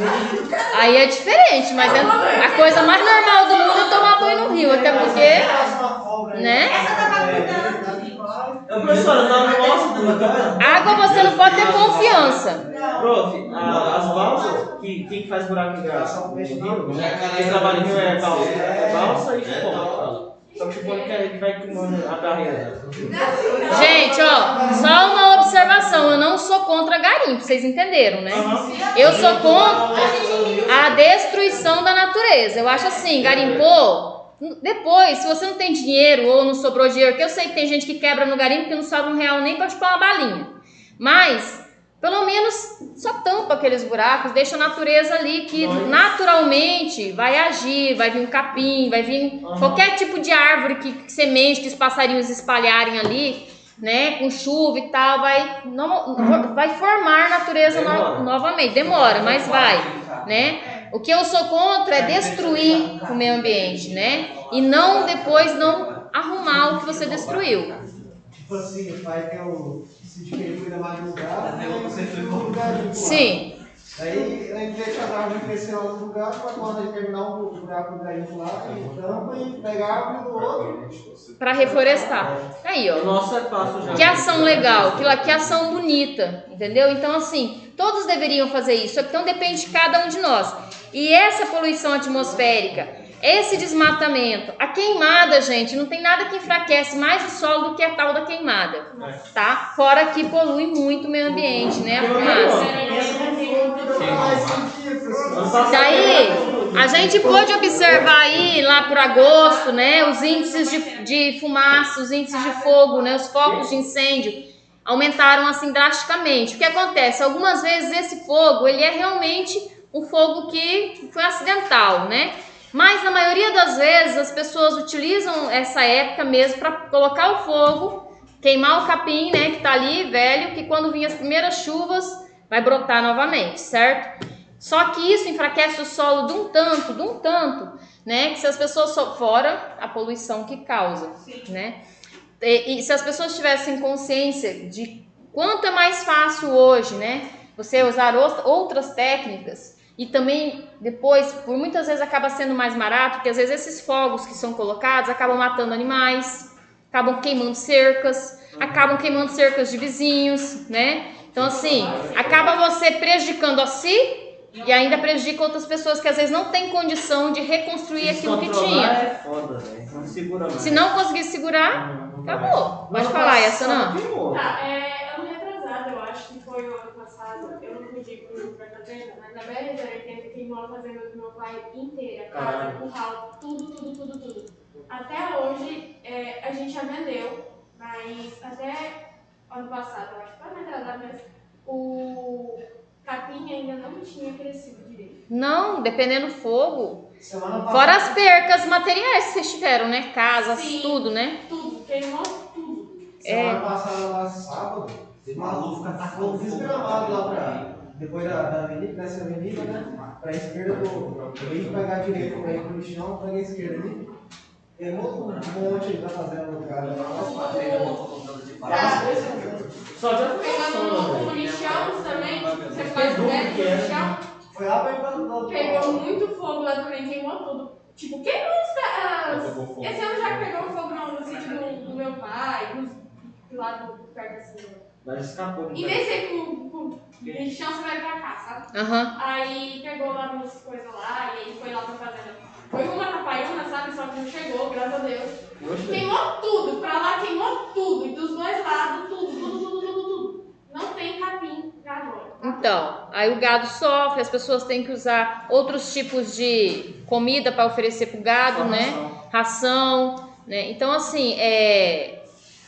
Aí é diferente, mas é a coisa mais normal do mundo é tomar banho no rio, até porque, né? Professora, não gosto Água você não pode ter confiança. Prof, as balsas, quem faz buraco em graça no rio, quem trabalha em rio é balsa. É balsa e chupão. Só que chupão que vai queimando a barreira. Gente, ó, só uma observação, eu não sou contra garimpo, vocês entenderam, né? Eu sou contra a destruição da natureza. Eu acho assim, garimpou, depois, se você não tem dinheiro ou não sobrou dinheiro, que eu sei que tem gente que quebra no garimpo que não sobra R$1 nem pra chupar uma balinha. Mas, pelo menos, só tampa aqueles buracos, deixa a natureza ali que naturalmente vai agir, vai vir um capim, vai vir qualquer tipo de árvore, que semente que os passarinhos espalharem ali, né, com chuva e tal, vai formar natureza novamente. Demora, mas vai, né? O que eu sou contra é destruir o meio ambiente, né? E não depois não arrumar o que você destruiu. Tipo assim, vai ter o sítio que ele cuida mais do lugar, você foi no lugar de sim. Aí ele deixa a árvore crescer em algum lugar, para quando ele terminar um buraco do garimpo lá, ele tampa e pega a árvore do outro. Para reflorestar. Aí, ó. Nossa, é fácil já. Que ação legal, que ação bonita, entendeu? Então, assim, todos deveriam fazer isso, então depende de cada um de nós. E essa poluição atmosférica, esse desmatamento, a queimada, gente, não tem nada que enfraquece mais o solo do que a tal da queimada, tá? Fora que polui muito o meio ambiente, né? A fumaça. Daí, a gente pôde observar aí, lá por agosto, né? Os índices de fumaça, os índices de fogo, né? Os focos de incêndio aumentaram assim drasticamente. O que acontece? Algumas vezes esse fogo, ele é realmente um fogo que foi acidental, né? Mas na maioria das vezes as pessoas utilizam essa época mesmo para colocar o fogo, queimar o capim, né, que tá ali velho, que quando vir as primeiras chuvas vai brotar novamente, certo? Só que isso enfraquece o solo de um tanto, né, que se as pessoas fora a poluição que causa, né? E se as pessoas tivessem consciência de quanto é mais fácil hoje, né, você usar outras técnicas. E também, depois, por muitas vezes acaba sendo mais barato, porque às vezes esses fogos que são colocados acabam matando animais, acabam queimando cercas de vizinhos, né? Então, assim, acaba você prejudicando a si e ainda prejudica outras pessoas que às vezes não têm condição de reconstruir aquilo que tinha. É foda, né? Não segura mais. Se não conseguir segurar, acabou. Pode falar essa, não? Tá, ano retrasado, eu acho que foi o ano passado, eu não pude ir pro fazenda, mas na BR-080 queimou a fazenda do meu pai inteira, casa, curral, tudo. Até hoje, a gente já vendeu, mas até ano passado, eu acho que foi ano retrasado, mas o capim ainda não tinha crescido direito. Não, dependendo do fogo. Fora as percas materiais que vocês tiveram, né? Casas, sim, tudo, né? Tudo, queimou tudo. Semana passada lá, sábado, o maluco atacou desgramado lá pra... Depois da avenida, dessa avenida, né? Pra esquerda do... Eu ia pegar a direita pra ir pro chão, peguei a esquerda ali. Queimou um monte aí, tá fazendo o cara. Só já pegando o lixão também, você faz o lixão. Foi lá pra ir pra todo. Pegou muito fogo lá também, queimou tudo. Tipo, queimou os... Esse ano já pegou fogo no sítio do meu pai, lá do perto assim. Mas escapou. E descer com lixão, você vai pra cá, sabe? Uhum. Aí pegou lá umas coisas lá, e aí foi lá pra fazenda. Foi uma tapaiuna, sabe? Só que não chegou, graças a Deus. Queimou tudo, pra lá queimou tudo. E dos dois lados, tudo. Não tem capim pra agora. Então, aí o gado sofre, as pessoas têm que usar outros tipos de comida para oferecer pro gado, né? Ração, né? Então, assim,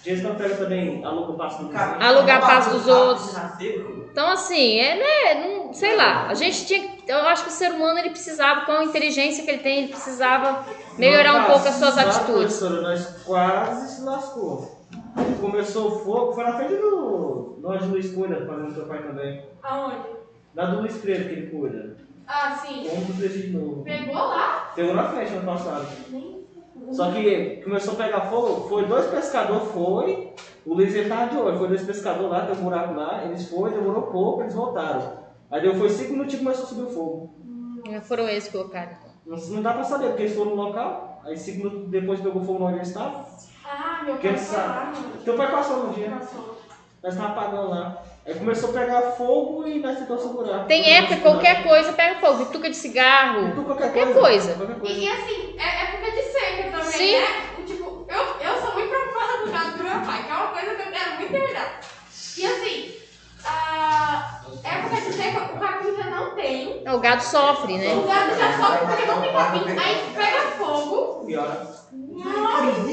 Eles não pegam também alugar pasto dos outros. Alugar pasto dos outros. Então, assim, não, sei lá, a gente tinha, eu acho que o ser humano, ele precisava, com a inteligência que ele tem, ele precisava melhorar um pouco as suas atitudes. Professora, nós quase se lascou. Começou o fogo, foi na frente do Luiz Cuida, fazendo seu pai também. Aonde? Lá do Luiz Preto, que ele cuida. Ah, sim. Vamos pro de novo. Pegou lá? Pegou na frente ano passado. Só que começou a pegar fogo, foi 2 pescadores, o Luiz ele tava de olho, foi 2 pescadores lá, tem um buraco lá, eles foram, demorou pouco, eles voltaram. Aí deu, foi 5 minutinhos e começou a subir o fogo. Foram eles que colocaram. Não dá pra saber, porque eles foram no local, aí 5 minutos depois pegou fogo onde eles estavam. Ah, meu pai foi lá. Teu pai passou no dia. Passou. Nós estávamos apagando lá. Aí começou a pegar fogo e nós tentamos segurar. Tem época, qualquer coisa pega fogo, bituca de cigarro, qualquer coisa. E assim, é época de seca também, sim, né? Tipo, eu sou muito preocupada com o gado do meu pai, que é uma coisa que eu quero muito herdar. E assim, época de seca, o capim já não tem. O gado sofre, né? O gado já sofre porque não tem capim. Aí pega fogo.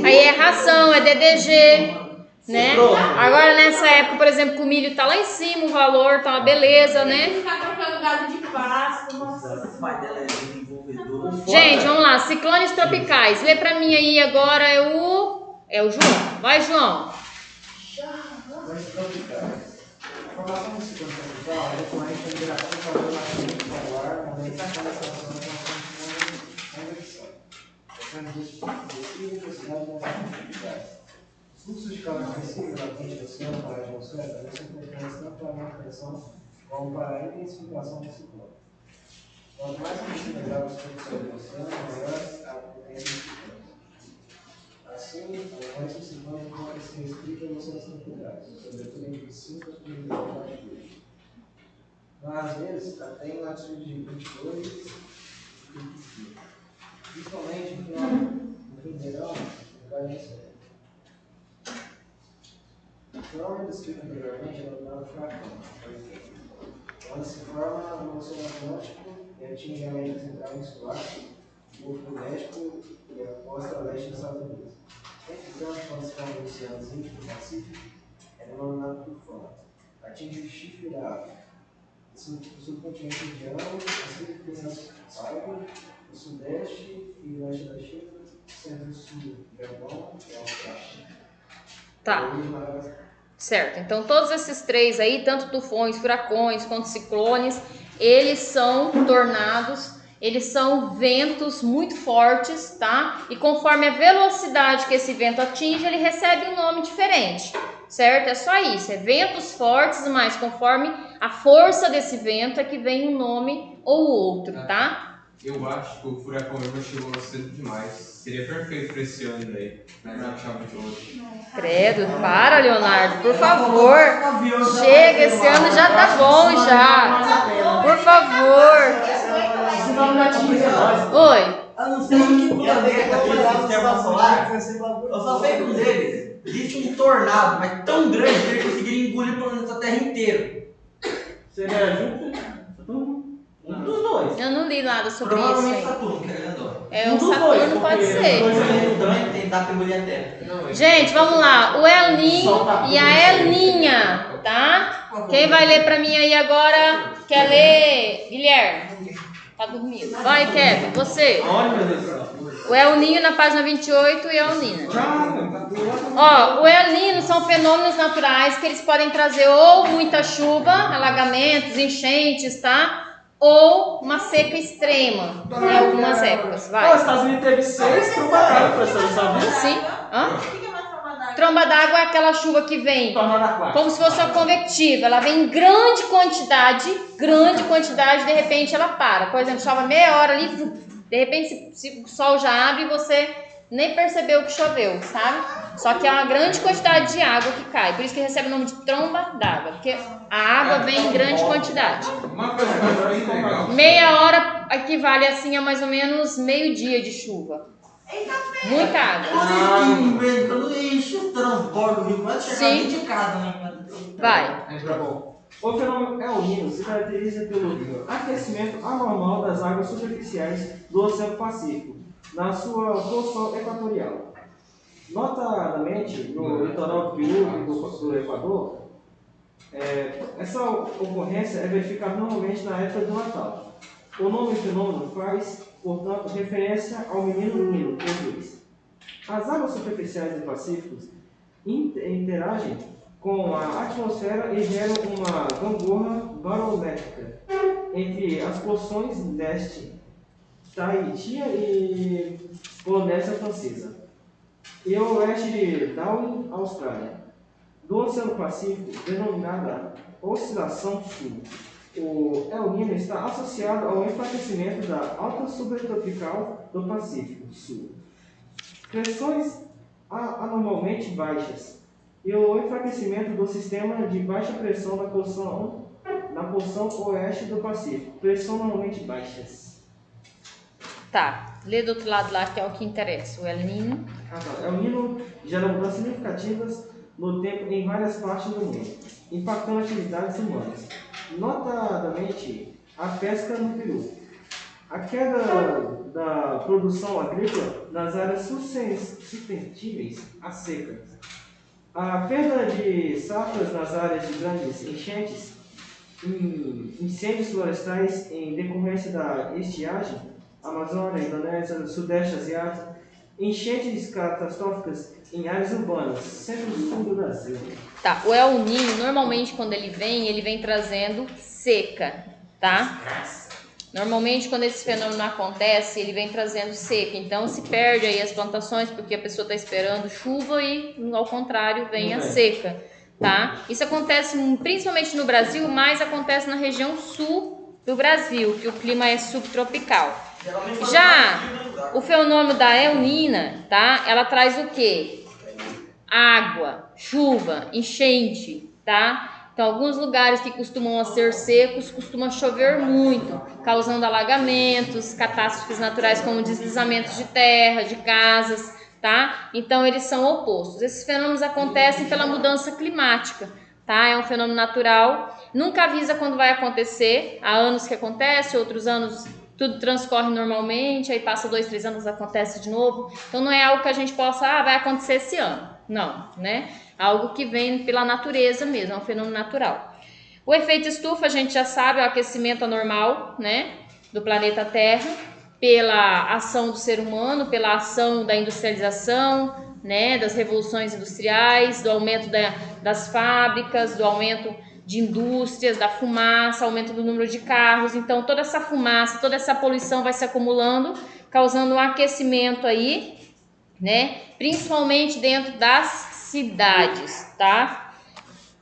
Aí é ração, é DDG. Né? Agora nessa época, por exemplo, que o milho tá lá em cima, o valor tá uma beleza, né? Tá trocando gado de pasto, nossa. Gente, vamos lá, ciclones tropicais. Lê pra mim aí agora, é o João. Vai, João. formação do ciclone tropical é decorrente da migração de relacionamento para o ar, momento de relação com convecção. Descreve a velocidade das atividades. Os fluxos de calor específicos da quente do céu para a atmosfera também são frequentes tanto para a manutenção como para a intensificação do ciclone. Quanto mais conhecidas as águas superficiais do oceano, maior a potência do ciclone. Assim, o resto do ciclone pode ser restrito a oceanos tropicais, sobretudo entre 5 e 30 km. Mas, às vezes, até em latitude de 22 e 25. Principalmente no fim do verão, no Vale do Sul. O fenômeno descrito anteriormente é denominado furacão, quando se forma no Oceano Atlântico e atinge a América Central e Insular, o Golfo México e a costa leste dos Estados Unidos. Entretanto, quando se forma no Oceano Índico e Pacífico, é denominado tufão. Atinge o chifre da África. O subcontinente indiano, as Filipinas, Taiwan, o sudeste e o leste da China, centro-sul do Japão e a Austrália. Tá. Certo. Então, todos esses três aí, tanto tufões, furacões quanto ciclones, eles são tornados, eles são ventos muito fortes, tá? E conforme a velocidade que esse vento atinge, ele recebe um nome diferente, certo? É só isso, é ventos fortes, mas conforme a força desse vento é que vem um nome ou outro, tá? Eu acho que o furacão Irma chegou cedo demais. Seria perfeito para esse ano aí, mas não achava de hoje. Credo, para, Leonardo, por favor. Chega, esse ano já tá bom já. Por favor. Oi. Eu não sei que planeta que lá no sistema solar, eu só sei que um deles existe um tornado, mas tão grande que ele conseguiria engolir o planeta Terra inteiro. Seria Júpiter? Um dos dois. Eu não li nada sobre isso. Provavelmente Saturno, que é grandão. É, o Saturno pode ser. Também dá pra engolir a Terra. Gente, vamos lá. O El Ninho e a El Ninha, tá? Quem vai ler pra mim aí agora? Quer ler? Guilherme. Tá dormindo. Vai, Kevin, você. O El Ninho na página 28 e El Ninho. Ó, o El Ninho são fenômenos naturais que eles podem trazer ou muita chuva, alagamentos, enchentes, tá? Ou uma seca extrema em algumas épocas. Vai. Os Estados Unidos teve 6 trombas d'água, professor, sabe? Sim. Hã? Tromba d'água é aquela chuva que vem como se fosse uma convectiva. Ela vem em grande quantidade, de repente ela para. Por exemplo, chove meia hora ali, de repente se o sol já abre e você nem percebeu que choveu, sabe? Só que é uma grande quantidade de água que cai. Por isso que recebe o nome de tromba d'água, porque a água vem em grande quantidade. Uma coisa que eu acho bem legal. Meia hora equivale assim a mais ou menos meio dia de chuva. Muita água. Quando enche o transporte do rio, vai chegar dentro de casa, né? Vai. O fenômeno El Niño se caracteriza pelo aquecimento anormal das águas superficiais do Oceano Pacífico, na sua porção equatorial. Notadamente, no litoral do Peru e do Equador, essa ocorrência é verificada normalmente na época do Natal. O nome do fenômeno faz, portanto, referência ao menino Nilo, português. As águas superficiais do Pacífico interagem com a atmosfera e geram uma gangorra barométrica entre as porções leste, Tahiti e Polinésia Francesa, e o oeste de Darwin, Austrália. Do Oceano Pacífico, denominada Oscilação Sul, o El Niño está associado ao enfraquecimento da alta subtropical do Pacífico Sul, pressões anormalmente baixas, e o enfraquecimento do sistema de baixa pressão na porção oeste do Pacífico, pressão normalmente baixas. Tá, lê do outro lado lá que é o que interessa, o El Niño. El Niño gera mudanças significativas no tempo em várias partes do mundo, impactando atividades humanas, notadamente a pesca no Peru. A queda da produção agrícola nas áreas suscetíveis à seca. A perda de safras nas áreas de grandes enchentes, incêndios florestais em decorrência da estiagem, Amazônia, Indonésia, Sudeste Asiático, enchentes catastróficas em áreas urbanas, centro-sul do Brasil. Tá, o El Niño, normalmente quando ele vem trazendo seca, tá? Normalmente quando esse fenômeno acontece, ele vem trazendo seca, então se perde aí as plantações porque a pessoa está esperando chuva e ao contrário vem a seca, tá? Isso acontece principalmente no Brasil, mas acontece na região sul do Brasil, que o clima é subtropical. Já o fenômeno da El Niño, tá? Ela traz o quê? Água, chuva, enchente, tá? Então, alguns lugares que costumam ser secos, costuma chover muito, causando alagamentos, catástrofes naturais como deslizamentos de terra, de casas, tá? Então, eles são opostos. Esses fenômenos acontecem pela mudança climática, tá? É um fenômeno natural, nunca avisa quando vai acontecer, há anos que acontece, outros anos tudo transcorre normalmente, aí passa 2, 3 anos, acontece de novo. Então, não é algo que a gente possa, vai acontecer esse ano. Não, né? Algo que vem pela natureza mesmo, é um fenômeno natural. O efeito estufa, a gente já sabe, é o aquecimento anormal, né, do planeta Terra, pela ação do ser humano, pela ação da industrialização, né, das revoluções industriais, do aumento das fábricas, do aumento de indústrias, da fumaça, aumento do número de carros. Então, toda essa fumaça, toda essa poluição vai se acumulando, causando um aquecimento aí, né, principalmente dentro das cidades, tá?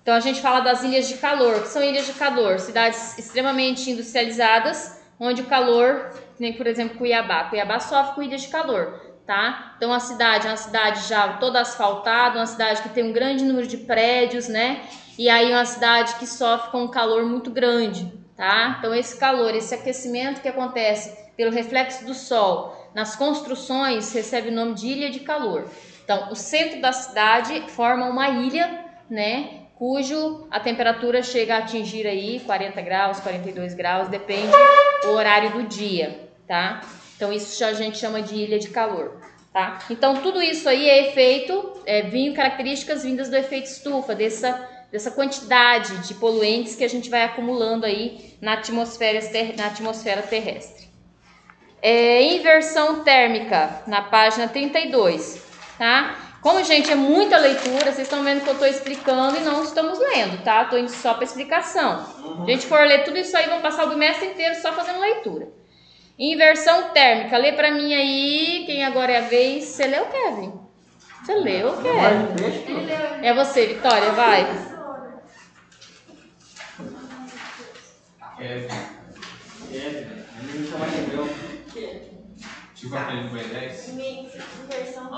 Então a gente fala das ilhas de calor. Que são ilhas de calor? Cidades extremamente industrializadas, onde o calor, nem por exemplo Cuiabá. Cuiabá sofre com ilhas de calor, tá? Então a cidade é uma cidade já toda asfaltada, uma cidade que tem um grande número de prédios, né? E aí uma cidade que sofre com um calor muito grande, tá? Então esse calor, esse aquecimento que acontece pelo reflexo do sol nas construções recebe o nome de ilha de calor. Então, o centro da cidade forma uma ilha, né, cujo a temperatura chega a atingir aí 40 graus, 42 graus, depende do horário do dia, tá? Então, isso a gente chama de ilha de calor, tá? Então, tudo isso aí é efeito, características vindas do efeito estufa, dessa quantidade de poluentes que a gente vai acumulando aí na atmosfera terrestre. Inversão térmica, na página 32. Tá? Como, gente, é muita leitura, vocês estão vendo que eu estou explicando e não estamos lendo, tá? Estou indo só para explicação. Se a gente for ler tudo isso aí, vamos passar o bimestre inteiro só fazendo leitura. Inversão térmica, lê para mim aí, quem agora é a vez. Você leu, Kevin? Você leu, Kevin? É você, Vitória, vai. Tipo aquele do Ben 10? Inversão.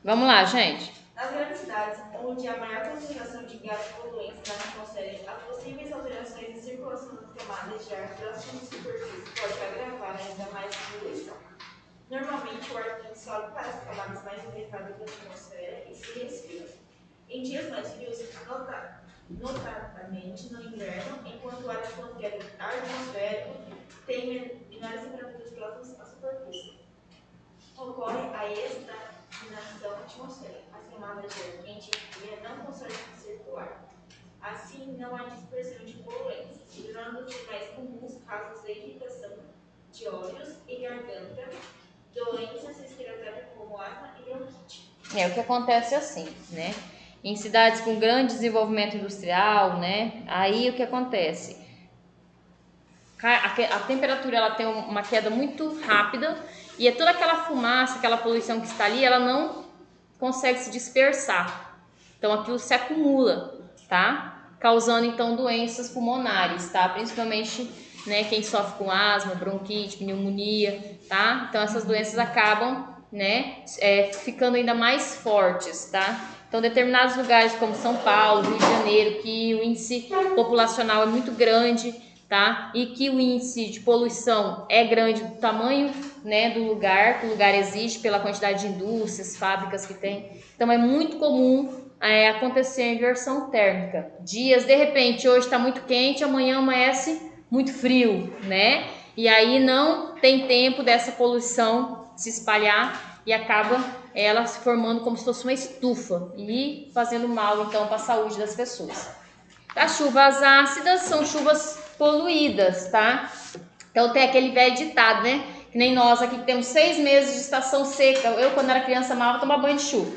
Vamos lá, gente. Nas grandes cidades, onde há maior concentração de gases poluentes na atmosfera, as possíveis alterações de circulação das camadas de ar próximas de superfície podem agravar ainda mais a poluição. Normalmente, o ar quente sobe para as camadas mais elevadas da atmosfera e se resfria. Em dias mais frios, notadamente no inverno, enquanto o ar atmosférico tem menores temperaturas próximas à superfície, ocorre a estagnação atmosférica. As camadas de ar quente e fria não conseguem circular. Assim, não há dispersão de poluentes, tornando-se mais comuns casos de irritação de olhos e garganta, doenças respiratórias como asma e bronquite. O que acontece assim, né? Em cidades com grande desenvolvimento industrial, né? Aí o que acontece? A temperatura ela tem uma queda muito rápida e toda aquela fumaça, aquela poluição que está ali, ela não consegue se dispersar. Então aquilo se acumula, tá? Causando então doenças pulmonares, tá? Principalmente, né, quem sofre com asma, bronquite, pneumonia, tá? Então essas doenças acabam, né, ficando ainda mais fortes, tá? Então, determinados lugares como São Paulo, Rio de Janeiro, que o índice populacional é muito grande, tá? E que o índice de poluição é grande do tamanho, né, do lugar, que o lugar existe, pela quantidade de indústrias, fábricas que tem. Então, é muito comum acontecer a inversão térmica. Dias, de repente, hoje está muito quente, amanhã amanhece muito frio, né? E aí não tem tempo dessa poluição se espalhar e acaba ela se formando como se fosse uma estufa e fazendo mal, então, para a saúde das pessoas. As chuvas ácidas são chuvas poluídas, tá? Então, tem aquele velho ditado, né? Que nem nós aqui que temos 6 meses de estação seca. Eu, quando era criança, amava tomar banho de chuva.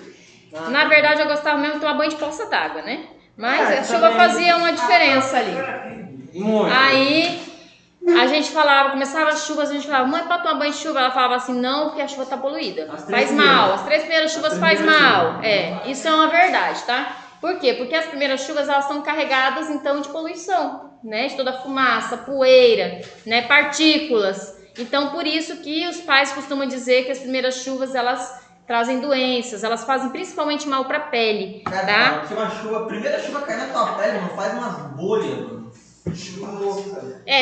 Na verdade, eu gostava mesmo de tomar banho de poça d'água, né? Mas a chuva fazia uma diferença ali. Muito. Aí a gente falava, começava as chuvas, a gente falava, mãe, pode tomar banho de chuva? Ela falava assim, não, porque a chuva tá poluída. Faz mal, as 3 primeiras chuvas faz mal. Isso é uma verdade, tá? Por quê? Porque as primeiras chuvas, elas são carregadas, então, de poluição, né? De toda a fumaça, poeira, né? Partículas. Então, por isso que os pais costumam dizer que as primeiras chuvas, elas trazem doenças, elas fazem principalmente mal pra pele, tá? Cara, se uma chuva, a primeira chuva cair na tua pele, não faz umas bolhas, mano.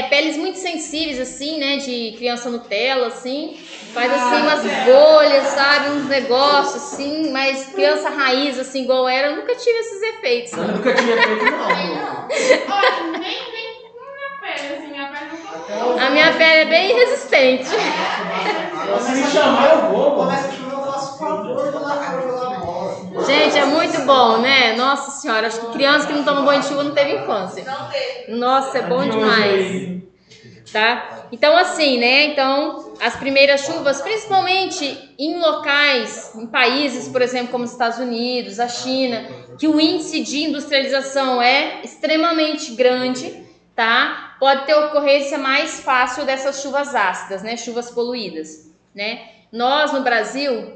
Peles muito sensíveis, assim, né? De criança Nutella, assim. Faz assim umas bolhas, sabe? Uns negócios, assim. Mas criança raiz, assim, igual era, eu nunca tive esses efeitos. Eu nunca tinha feito, não. Olha, nem minha pele, assim, minha pele não A minha pele é bem resistente. Se me chamar, eu vou. Começa a chover, eu faço favor de lá jogar bola. Gente, é muito bom, né? Nossa senhora, acho que criança que não toma banho de chuva não teve infância. Não teve. Nossa, é bom demais. Tá? Então assim, né? Então, as primeiras chuvas, principalmente em locais, em países, por exemplo, como os Estados Unidos, a China, que o índice de industrialização é extremamente grande, tá? Pode ter ocorrência mais fácil dessas chuvas ácidas, né? Chuvas poluídas, né? Nós, no Brasil,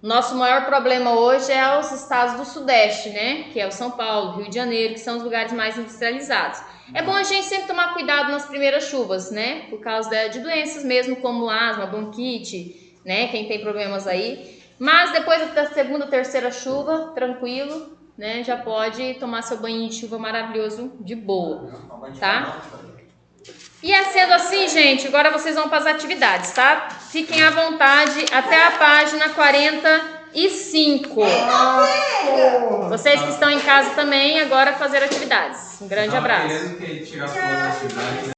nosso maior problema hoje é os estados do Sudeste, né? Que é o São Paulo, Rio de Janeiro, que são os lugares mais industrializados. É bom a gente sempre tomar cuidado nas primeiras chuvas, né? Por causa de doenças mesmo, como asma, bronquite, né? Quem tem problemas aí. Mas depois da segunda, terceira chuva, tranquilo, né? Já pode tomar seu banho de chuva maravilhoso de boa, tá? E sendo assim, gente, agora vocês vão para as atividades, tá? Fiquem à vontade até a página 45. Vocês que estão em casa também, agora fazer atividades. Um grande abraço. Querendo que ele tirasse uma atividade, né?